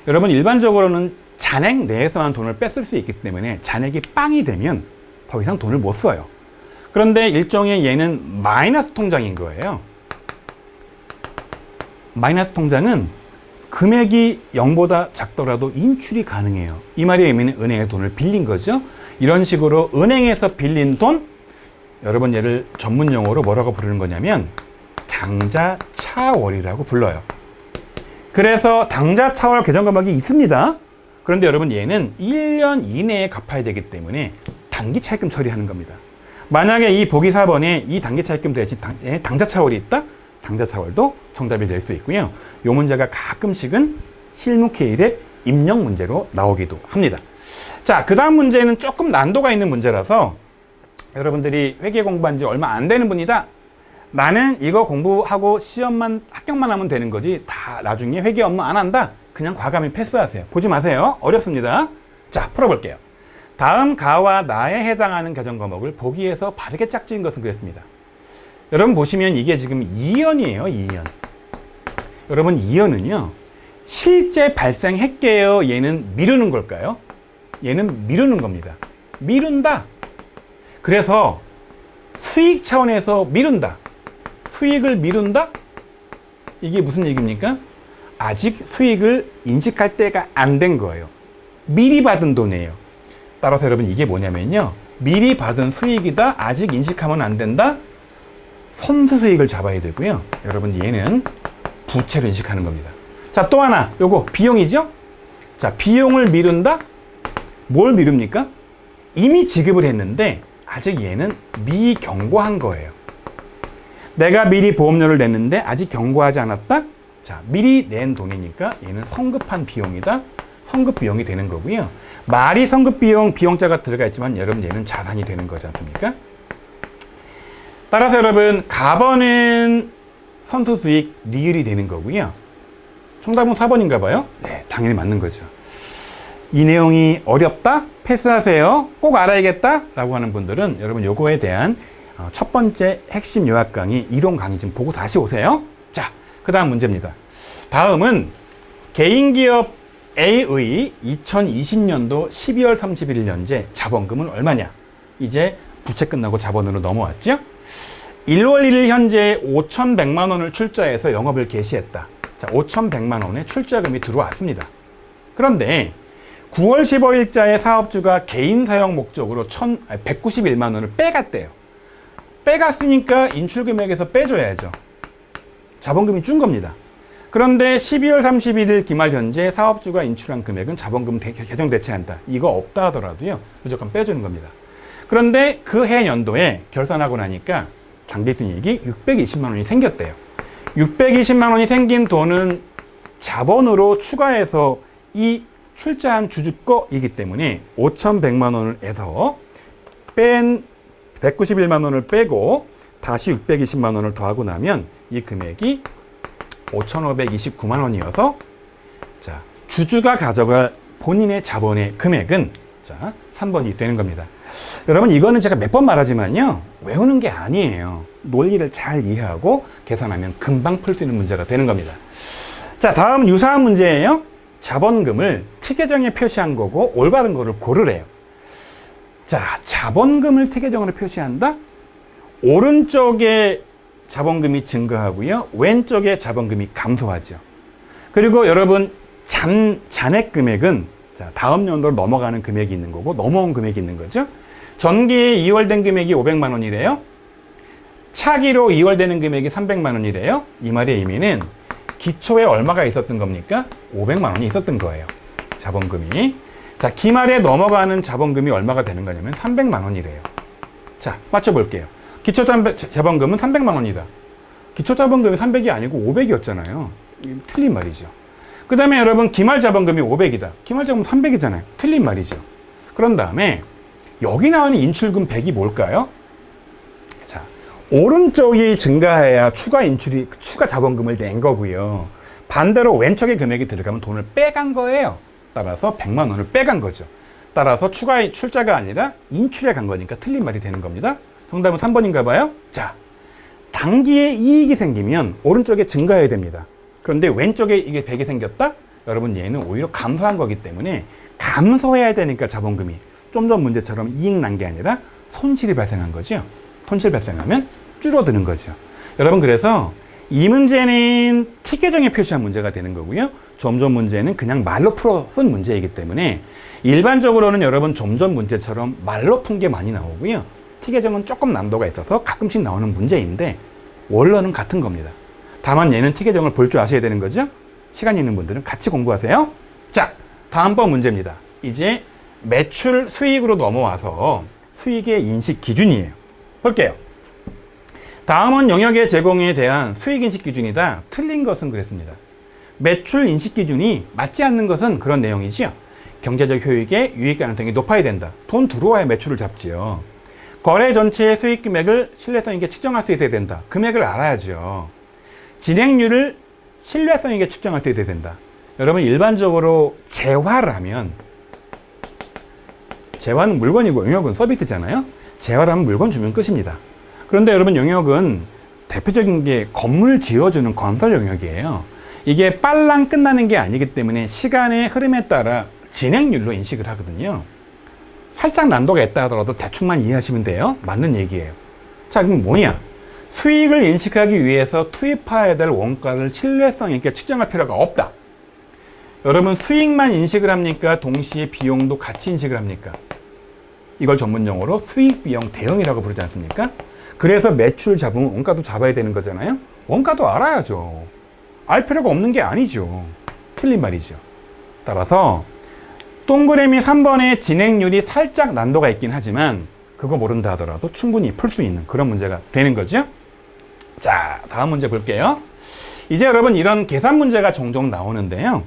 여러분, 일반적으로는 잔액 내에서만 돈을 뺐을 수 있기 때문에 잔액이 빵이 되면 더 이상 돈을 못 써요. 그런데 일종의 얘는 마이너스 통장인 거예요. 마이너스 통장은 금액이 0보다 작더라도 인출이 가능해요. 이 말의 의미는 은행에 돈을 빌린 거죠. 이런 식으로 은행에서 빌린 돈, 여러분, 얘를 전문 용어로 뭐라고 부르는 거냐면 당좌차월이라고 불러요. 그래서 당좌차월 계정 과목이 있습니다. 그런데 여러분, 얘는 1년 이내에 갚아야 되기 때문에 단기 차입금 처리하는 겁니다. 만약에 이 보기 4번에 이 단기 차입금 대신 당좌차월이 있다? 당좌차월도 정답이 될 수 있고요. 이 문제가 가끔씩은 실무 K랩 입력 문제로 나오기도 합니다. 자, 그 다음 문제는 조금 난도가 있는 문제라서 여러분들이 회계 공부한 지 얼마 안 되는 분이다. 나는 이거 공부하고 시험만 합격만 하면 되는 거지 다 나중에 회계 업무 안 한다. 그냥 과감히 패스하세요. 보지 마세요. 어렵습니다. 자, 풀어볼게요. 다음 가와 나에 해당하는 계정 과목을 보기에서 바르게 짝지은 것은 그랬습니다. 여러분 보시면 이게 지금 2연이에요. 2연. 여러분, 2연은요, 실제 발생했게요. 얘는 미루는 걸까요? 얘는 미루는 겁니다. 미룬다. 그래서 수익 차원에서 미룬다. 수익을 미룬다? 이게 무슨 얘기입니까? 아직 수익을 인식할 때가 안 된 거예요. 미리 받은 돈이에요. 따라서 여러분, 이게 뭐냐면요, 미리 받은 수익이다. 아직 인식하면 안 된다. 선수 수익을 잡아야 되고요. 여러분, 얘는 부채로 인식하는 겁니다. 자, 또 하나, 요거 비용이죠? 자, 비용을 미룬다? 뭘 미룹니까? 이미 지급을 했는데 아직 얘는 미경고한 거예요. 내가 미리 보험료를 냈는데 아직 경고하지 않았다? 자, 미리 낸 돈이니까 얘는 성급한 비용이다. 성급 비용이 되는 거고요. 말이 성급 비용, 비용자가 들어가 있지만 여러분, 얘는 자산이 되는 거지 않습니까? 따라서 여러분, 가번은 선수 수익 리을이 되는 거고요. 정답은 4번인가 봐요. 네, 당연히 맞는 거죠. 이 내용이 어렵다? 패스하세요. 꼭 알아야겠다? 라고 하는 분들은 여러분, 요거에 대한 첫 번째 핵심 요약 강의, 이론 강의 좀 보고 다시 오세요. 자, 그 다음 문제입니다. 다음은 개인기업 A의 2020년도 12월 31일 현재 자본금은 얼마냐? 이제 부채 끝나고 자본으로 넘어왔죠? 1월 1일 현재 5,100만 원을 출자해서 영업을 개시했다. 자, 5,100만 원의 출자금이 들어왔습니다. 그런데 9월 15일자에 사업주가 개인 사용 목적으로 191만 원을 빼갔대요. 빼갔으니까 인출금액에서 빼줘야죠. 자본금이 준 겁니다. 그런데 12월 31일 기말 현재 사업주가 인출한 금액은 자본금 계정 대체한다. 이거 없다 하더라도요, 무조건 빼주는 겁니다. 그런데 그 해 연도에 결산하고 나니까 당기순이익이 620만 원이 생겼대요. 620만 원이 생긴 돈은 자본으로 추가해서 이 출자한 주주 거이기 때문에 5,100만 원을 해서 뺀 191만 원을 빼고 다시 620만 원을 더하고 나면 이 금액이 5,529만 원이어서, 자, 주주가 가져갈 본인의 자본의 금액은 자, 3번이 되는 겁니다. 여러분, 이거는 제가 몇 번 말하지만요, 외우는 게 아니에요. 논리를 잘 이해하고 계산하면 금방 풀 수 있는 문제가 되는 겁니다. 자, 다음 유사한 문제예요. 자본금을 티계정에 표시한 거고 올바른 거를 고르래요. 자, 자본금을 티계정으로 표시한다? 오른쪽에 자본금이 증가하고요, 왼쪽에 자본금이 감소하죠. 그리고 여러분, 잔액 금액은 자, 다음 연도로 넘어가는 금액이 있는 거고 넘어온 금액이 있는 거죠. 전기에 2월 된 금액이 500만 원이래요. 차기로 2월 되는 금액이 300만 원이래요. 이 말의 의미는 기초에 얼마가 있었던 겁니까? 500만 원이 있었던 거예요. 자본금이. 자, 기말에 넘어가는 자본금이 얼마가 되는 거냐면 300만 원이래요. 자, 맞춰볼게요. 기초 자본금은 300만 원이다. 기초 자본금이 300이 아니고 500이었잖아요. 틀린 말이죠. 그 다음에 여러분, 기말 자본금이 500이다. 기말 자본금 300이잖아요. 틀린 말이죠. 그런 다음에 여기 나오는 인출금 100이 뭘까요? 자, 오른쪽이 증가해야 추가 자본금을 낸 거고요. 반대로 왼쪽에 금액이 들어가면 돈을 빼간 거예요. 따라서 100만 원을 빼간 거죠. 따라서 추가 출자가 아니라 인출에 간 거니까 틀린 말이 되는 겁니다. 정답은 3번인가 봐요. 자, 단기에 이익이 생기면 오른쪽에 증가해야 됩니다. 그런데 왼쪽에 이게 100이 생겼다? 여러분, 얘는 오히려 감소한 거기 때문에 감소해야 되니까 자본금이 좀 전 문제처럼 이익 난 게 아니라 손실이 발생한 거죠. 손실 발생하면 줄어드는 거죠. 여러분, 그래서 이 문제는 티계정에 표시한 문제가 되는 거고요. 점전 문제는 그냥 말로 풀어 쓴 문제이기 때문에 일반적으로는 여러분 점전 문제처럼 말로 푼 게 많이 나오고요. 티계정은 조금 난도가 있어서 가끔씩 나오는 문제인데 원론은 같은 겁니다. 다만 얘는 티계정을 볼 줄 아셔야 되는 거죠. 시간 있는 분들은 같이 공부하세요. 자, 다음번 문제입니다. 이제 매출 수익으로 넘어와서 수익의 인식 기준이에요. 볼게요. 다음은 영역의 제공에 대한 수익 인식 기준이다. 틀린 것은 그랬습니다. 매출 인식 기준이 맞지 않는 것은 그런 내용이지요. 경제적 효익의 유익 가능성이 높아야 된다. 돈 들어와야 매출을 잡지요. 거래 전체의 수익 금액을 신뢰성 있게 측정할 수 있어야 된다. 금액을 알아야죠. 진행률을 신뢰성 있게 측정할 수 있어야 된다. 여러분, 일반적으로 재화라면, 재화는 물건이고 영역은 서비스잖아요. 재화라면 물건 주면 끝입니다. 그런데 여러분, 영역은 대표적인 게 건물 지어주는 건설 영역이에요. 이게 빨랑 끝나는 게 아니기 때문에 시간의 흐름에 따라 진행률로 인식을 하거든요. 살짝 난도가 있다 하더라도 대충만 이해하시면 돼요. 맞는 얘기예요. 자, 그럼 뭐냐? 수익을 인식하기 위해서 투입해야 될 원가를 신뢰성 있게 측정할 필요가 없다. 여러분, 수익만 인식을 합니까? 동시에 비용도 같이 인식을 합니까? 이걸 전문용어로 수익 비용 대응이라고 부르지 않습니까? 그래서 매출 잡으면 원가도 잡아야 되는 거잖아요. 원가도 알아야죠. 알 필요가 없는 게 아니죠. 틀린 말이죠. 따라서 동그라미 3번의 진행률이 살짝 난도가 있긴 하지만 그거 모른다 하더라도 충분히 풀 수 있는 그런 문제가 되는 거죠. 자, 다음 문제 볼게요. 이제 여러분, 이런 계산 문제가 종종 나오는데요.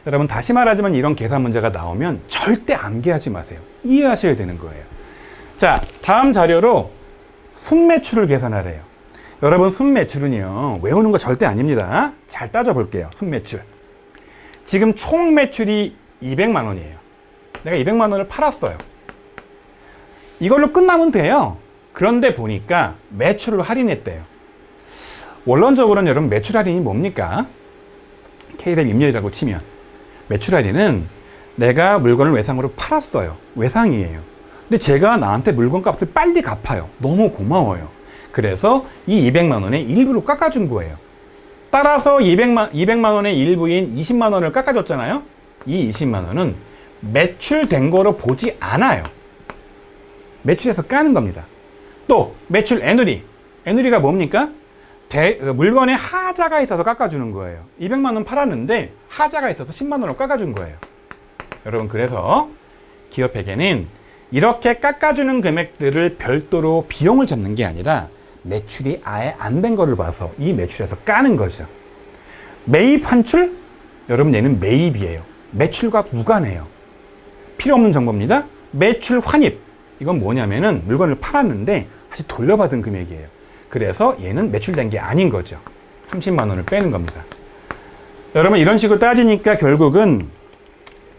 여러분, 다시 말하지만 이런 계산 문제가 나오면 절대 암기하지 마세요. 이해하셔야 되는 거예요. 자, 다음 자료로 순매출을 계산하래요. 여러분, 순매출은요, 외우는 거 절대 아닙니다. 잘 따져볼게요. 순매출. 지금 총 매출이 200만 원이에요. 내가 200만 원을 팔았어요. 이걸로 끝나면 돼요. 그런데 보니까 매출을 할인했대요. 원론적으로는 여러분, 매출 할인이 뭡니까? K랩 임렬이라고 치면 매출 할인은 내가 물건을 외상으로 팔았어요. 외상이에요. 근데 제가 나한테 물건 값을 빨리 갚아요. 너무 고마워요. 그래서 이 200만 원의 일부를 깎아준 거예요. 따라서 200만 원의 일부인 20만 원을 깎아줬잖아요. 이 20만 원은 매출된 거로 보지 않아요. 매출에서 까는 겁니다. 또 매출 애누리. 애누리가 뭡니까? 물건에 하자가 있어서 깎아주는 거예요. 200만 원 팔았는데 하자가 있어서 10만 원을 깎아준 거예요. 여러분, 그래서 기업에게는 이렇게 깎아주는 금액들을 별도로 비용을 잡는 게 아니라 매출이 아예 안 된 거를 봐서 이 매출에서 까는 거죠. 매입 환출? 여러분, 얘는 매입이에요. 매출과 무관해요. 필요 없는 정보입니다. 매출 환입. 이건 뭐냐면은 물건을 팔았는데 다시 돌려받은 금액이에요. 그래서 얘는 매출된 게 아닌 거죠. 30만 원을 빼는 겁니다. 여러분, 이런 식으로 따지니까 결국은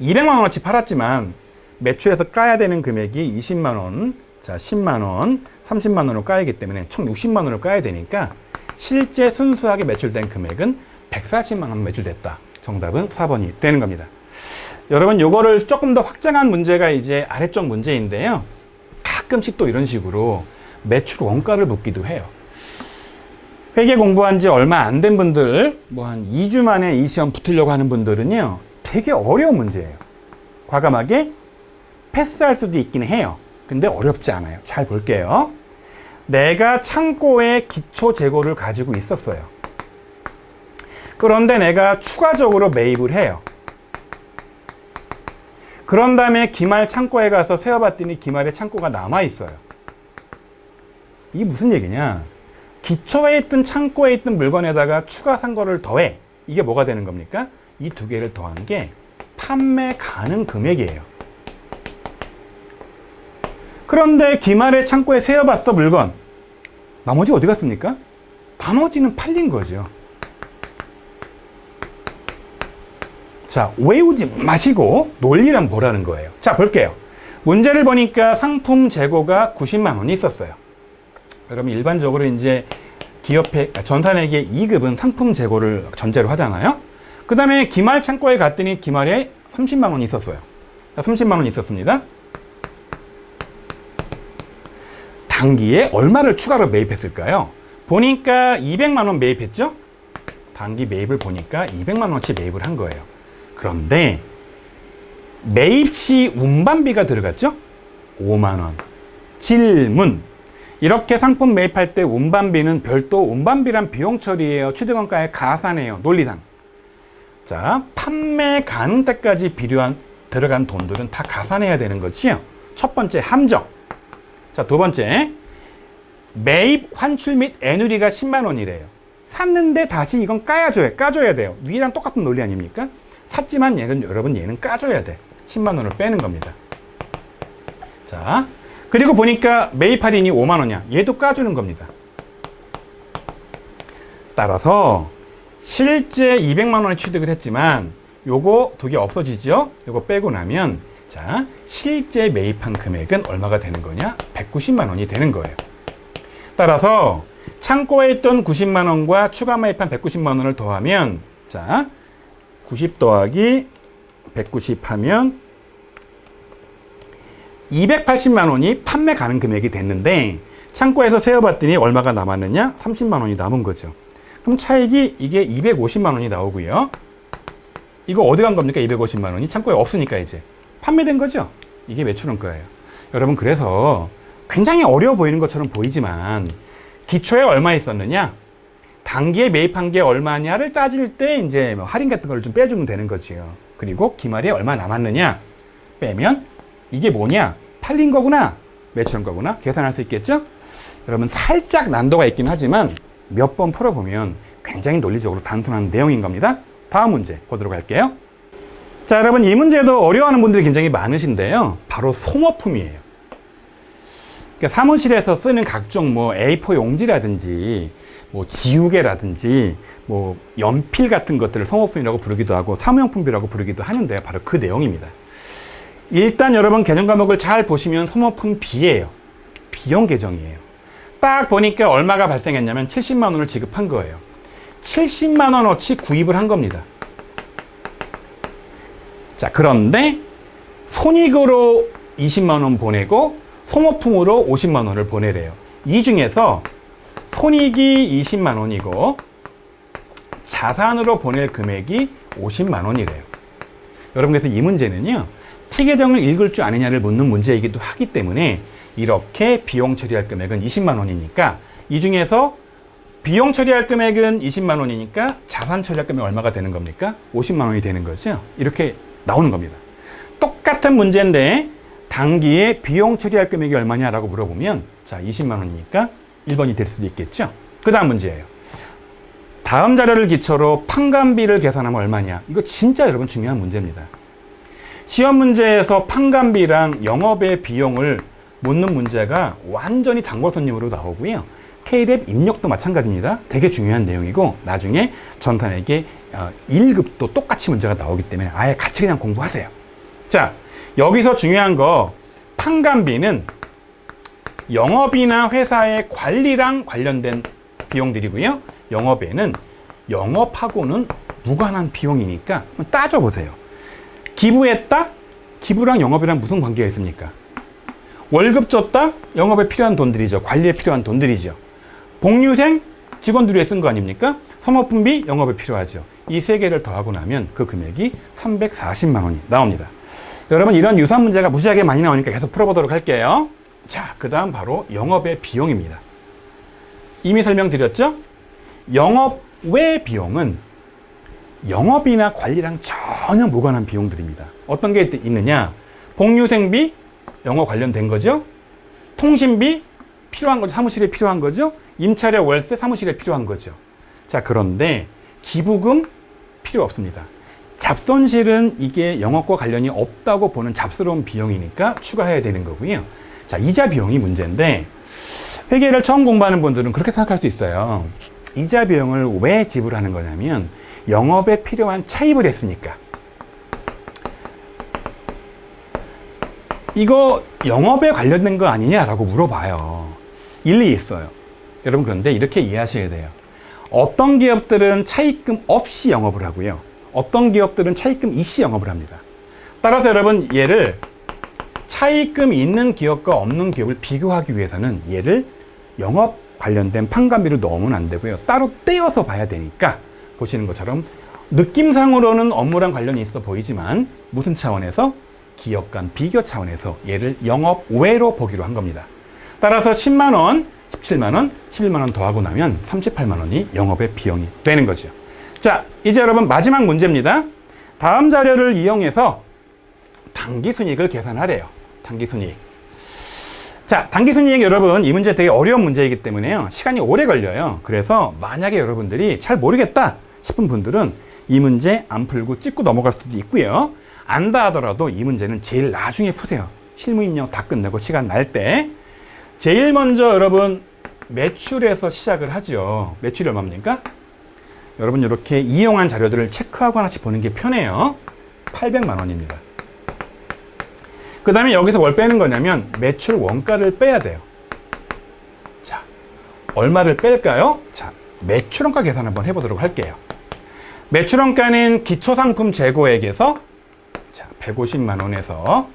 200만 원어치 팔았지만 매출에서 까야 되는 금액이 20만 원, 자 10만 원, 30만 원으로 까이기 때문에 총 60만 원을 까야 되니까 실제 순수하게 매출된 금액은 140만 원 매출됐다. 정답은 4번이 되는 겁니다. 여러분 요거를 조금 더 확장한 문제가 이제 아래쪽 문제인데요. 가끔씩 또 이런 식으로 매출 원가를 묻기도 해요. 회계 공부한 지 얼마 안 된 분들, 뭐 한 2주 만에 이 시험 붙으려고 하는 분들은요, 되게 어려운 문제예요. 과감하게 패스할 수도 있긴 해요. 근데 어렵지 않아요. 잘 볼게요. 내가 창고에 기초 재고를 가지고 있었어요. 그런데 내가 추가적으로 매입을 해요. 그런 다음에 기말 창고에 가서 세어봤더니 기말에 창고가 남아있어요. 이게 무슨 얘기냐? 기초에 있던 창고에 있던 물건에다가 추가 산 거를 더해. 이게 뭐가 되는 겁니까? 이 두 개를 더한 게 판매 가능 금액이에요. 그런데 기말에 창고에 세어봤어, 물건. 나머지 어디 갔습니까? 나머지는 팔린 거죠. 자, 외우지 마시고 논리란 뭐라는 거예요. 자, 볼게요. 문제를 보니까 상품 재고가 90만 원이 있었어요. 그러면 일반적으로 이제 기업회, 전산회계 2급은 상품 재고를 전제로 하잖아요. 그 다음에 기말 창고에 갔더니 기말에 30만 원이 있었어요. 30만 원이 있었습니다. 단기에 얼마를 추가로 매입했을까요? 보니까 200만 원 매입했죠? 단기 매입을 보니까 200만 원어치 매입을 한 거예요. 그런데 매입 시 운반비가 들어갔죠? 5만 원. 질문. 이렇게 상품 매입할 때 운반비는 별도 운반비란 비용 처리예요. 취득원가에 가산해요. 논리상. 자, 판매 가능 때까지 필요한 들어간 돈들은 다 가산해야 되는 거지요. 첫 번째 함정. 자, 두 번째 매입 환출 및 애누리가 10만 원이래요. 샀는데 다시 이건 까줘야 돼요. 위랑 똑같은 논리 아닙니까? 샀지만 여러분 얘는 까줘야 돼. 10만 원을 빼는 겁니다. 자, 그리고 보니까 매입 할인이 5만 원이야. 얘도 까주는 겁니다. 따라서 실제 200만 원을 취득을 했지만 요거 두 개 없어지죠? 요거 빼고 나면 자, 실제 매입한 금액은 얼마가 되는 거냐? 190만 원이 되는 거예요. 따라서 창고에 있던 90만 원과 추가 매입한 190만 원을 더하면 자, 90 더하기 190 하면 280만 원이 판매 가능 금액이 됐는데 창고에서 세어봤더니 얼마가 남았느냐? 30만 원이 남은 거죠. 그럼 차익이 이게 250만 원이 나오고요. 이거 어디 간 겁니까? 250만 원이 창고에 없으니까 이제 판매된 거죠. 이게 매출원가예요. 여러분 그래서 굉장히 어려워 보이는 것처럼 보이지만 기초에 얼마 있었느냐? 단기에 매입한 게 얼마냐를 따질 때 이제 뭐 할인 같은 걸 좀 빼주면 되는 거지요. 그리고 기말에 얼마 남았느냐? 빼면 이게 뭐냐? 팔린 거구나. 매출한 거구나. 계산할 수 있겠죠? 여러분 살짝 난도가 있긴 하지만 몇 번 풀어보면 굉장히 논리적으로 단순한 내용인 겁니다. 다음 문제 보도록 할게요. 자, 여러분 이 문제도 어려워하는 분들이 굉장히 많으신데요. 바로 소모품이에요. 그러니까 사무실에서 쓰는 각종 뭐 A4 용지라든지 뭐 지우개라든지 뭐 연필 같은 것들을 소모품이라고 부르기도 하고 사무용품비라고 부르기도 하는데 바로 그 내용입니다. 일단 여러분 개념 과목을 잘 보시면 소모품 비예요. 비용 계정이에요. 딱 보니까 얼마가 발생했냐면 70만 원을 지급한 거예요. 70만 원어치 구입을 한 겁니다. 자, 그런데 손익으로 20만 원 보내고 소모품으로 50만 원을 보내래요. 이 중에서 손익이 20만 원이고 자산으로 보낼 금액이 50만 원이래요. 여러분 그래서 이 문제는요. 티계정을 읽을 줄 아느냐를 묻는 문제이기도 하기 때문에 이렇게 비용 처리할 금액은 20만 원이니까 이 중에서 비용 처리할 금액은 20만 원이니까 자산 처리할 금액은 얼마가 되는 겁니까? 50만 원이 되는 거죠. 이렇게 나오는 겁니다. 똑같은 문제인데 단기에 비용 처리할 금액이 얼마냐라고 물어보면 자 20만 원이니까 1번이 될 수도 있겠죠. 그 다음 문제예요. 다음 자료를 기초로 판관비를 계산하면 얼마냐. 이거 진짜 여러분 중요한 문제입니다. 시험 문제에서 판관비랑 영업의 비용을 묻는 문제가 완전히 단골손님으로 나오고요. K랩 입력도 마찬가지입니다. 되게 중요한 내용이고 나중에 전산회계 1급도 똑같이 문제가 나오기 때문에 아예 같이 그냥 공부하세요. 자, 여기서 중요한 거, 판관비는 영업이나 회사의 관리랑 관련된 비용들이고요. 영업에는 영업하고는 무관한 비용이니까 한번 따져보세요. 기부했다? 기부랑 영업이랑 무슨 관계가 있습니까? 월급 줬다? 영업에 필요한 돈들이죠. 관리에 필요한 돈들이죠. 복류생? 직원들이 쓴 거 아닙니까? 소모품비? 영업에 필요하죠. 이 세 개를 더하고 나면 그 금액이 340만 원이 나옵니다. 여러분, 이런 유사한 문제가 무지하게 많이 나오니까 계속 풀어보도록 할게요. 자, 그 다음 바로 영업의 비용입니다. 이미 설명드렸죠? 영업 외 비용은 영업이나 관리랑 전혀 무관한 비용들입니다. 어떤 게 있느냐? 복류생비, 영업 관련된 거죠. 통신비, 필요한 거죠. 사무실에 필요한 거죠. 임차료, 월세, 사무실에 필요한 거죠. 자, 그런데 기부금 필요 없습니다. 잡손실은 이게 영업과 관련이 없다고 보는 잡스러운 비용이니까 추가해야 되는 거고요. 자, 이자 비용이 문제인데, 회계를 처음 공부하는 분들은 그렇게 생각할 수 있어요. 이자 비용을 왜 지불하는 거냐면 영업에 필요한 차입을 했으니까. 이거 영업에 관련된 거 아니냐라고 물어봐요. 일리 있어요. 여러분, 그런데 이렇게 이해하셔야 돼요. 어떤 기업들은 차입금 없이 영업을 하고요. 어떤 기업들은 차입금 있이 영업을 합니다. 따라서 여러분, 얘를 차입금 있는 기업과 없는 기업을 비교하기 위해서는 얘를 영업 관련된 판관비로 넣으면 안 되고요. 따로 떼어서 봐야 되니까 보시는 것처럼 느낌상으로는 업무랑 관련이 있어 보이지만 무슨 차원에서? 기업 간 비교 차원에서 얘를 영업 외로 보기로 한 겁니다. 따라서 10만 원, 17만 원, 11만 원 더하고 나면 38만 원이 영업의 비용이 되는 거죠. 자, 이제 여러분 마지막 문제입니다. 다음 자료를 이용해서 당기순이익을 계산하래요. 당기순이익. 자, 당기순이익 여러분, 이 문제 되게 어려운 문제이기 때문에요. 시간이 오래 걸려요. 그래서 만약에 여러분들이 잘 모르겠다 싶은 분들은 이 문제 안 풀고 찍고 넘어갈 수도 있고요. 안다 하더라도 이 문제는 제일 나중에 푸세요. 실무 입력 다 끝내고 시간 날 때. 제일 먼저 여러분 매출에서 시작을 하죠. 매출이 얼마입니까? 여러분, 이렇게 이용한 자료들을 체크하고 하나씩 보는 게 편해요. 800만 원입니다. 그 다음에 여기서 뭘 빼는 거냐면 매출 원가를 빼야 돼요. 자, 얼마를 뺄까요? 자, 매출원가 계산 한번 해보도록 할게요. 매출원가는 기초상품 재고액에서 자, 150만 원에서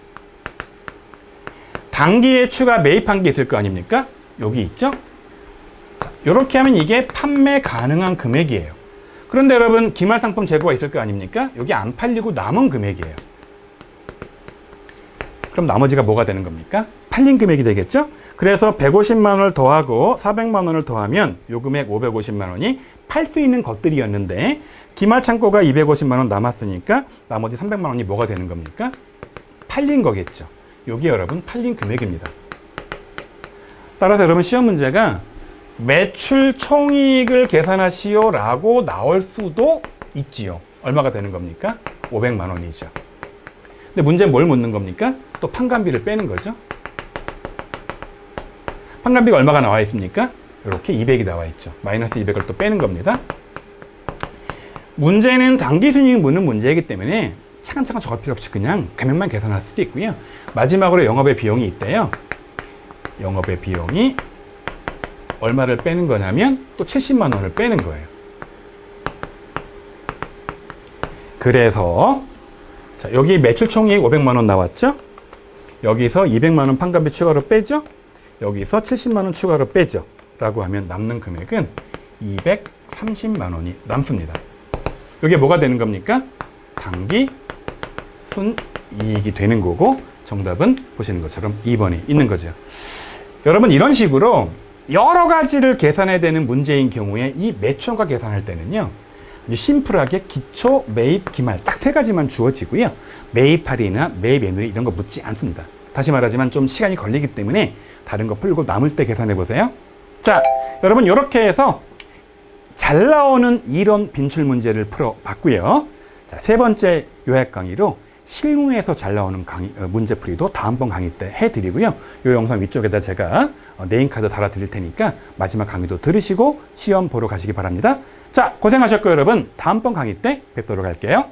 당기에 추가 매입한 게 있을 거 아닙니까? 여기 있죠? 자, 이렇게 하면 이게 판매 가능한 금액이에요. 그런데 여러분, 기말상품 재고가 있을 거 아닙니까? 여기 안 팔리고 남은 금액이에요. 그럼 나머지가 뭐가 되는 겁니까? 팔린 금액이 되겠죠? 그래서 150만 원을 더하고 400만 원을 더하면 요 금액 550만 원이 팔 수 있는 것들이었는데 기말 창고가 250만 원 남았으니까 나머지 300만 원이 뭐가 되는 겁니까? 팔린 거겠죠. 요게 여러분 팔린 금액입니다. 따라서 여러분 시험 문제가 매출 총이익을 계산하시오 라고 나올 수도 있지요. 얼마가 되는 겁니까? 500만 원이죠. 근데 문제는 뭘 묻는 겁니까? 또 판관비를 빼는 거죠. 판관비가 얼마가 나와 있습니까? 이렇게 200이 나와 있죠. 마이너스 200을 또 빼는 겁니다. 문제는 당기순이익 묻는 문제이기 때문에 차근차근 적을 필요 없이 그냥 금액만 계산할 수도 있고요. 마지막으로 영업의 비용이 있대요. 영업의 비용이 얼마를 빼는 거냐면 또 70만 원을 빼는 거예요. 그래서 자, 여기 매출 총이익 500만 원 나왔죠? 여기서 200만 원 판관비 추가로 빼죠? 여기서 70만 원 추가로 빼죠? 라고 하면 남는 금액은 230만 원이 남습니다. 이게 뭐가 되는 겁니까? 당기 순이익이 되는 거고 정답은 보시는 것처럼 2번에 있는 거죠. 여러분 이런 식으로 여러 가지를 계산해야 되는 문제인 경우에 이 매출원가 계산할 때는요. 아주 심플하게 기초, 매입, 기말 딱 세 가지만 주어지고요. 매입 할인이나 매입 애누리 이런 거 묻지 않습니다. 다시 말하지만 좀 시간이 걸리기 때문에 다른 거 풀고 남을 때 계산해 보세요. 자, 여러분 이렇게 해서 잘 나오는 이론 빈출 문제를 풀어봤고요. 자, 세 번째 요약 강의로 실무에서 잘 나오는 문제풀이도 다음번 강의 때 해드리고요. 이 영상 위쪽에다 제가 네임카드 달아드릴 테니까 마지막 강의도 들으시고 시험 보러 가시기 바랍니다. 자, 고생하셨고요, 여러분. 다음번 강의 때 뵙도록 할게요.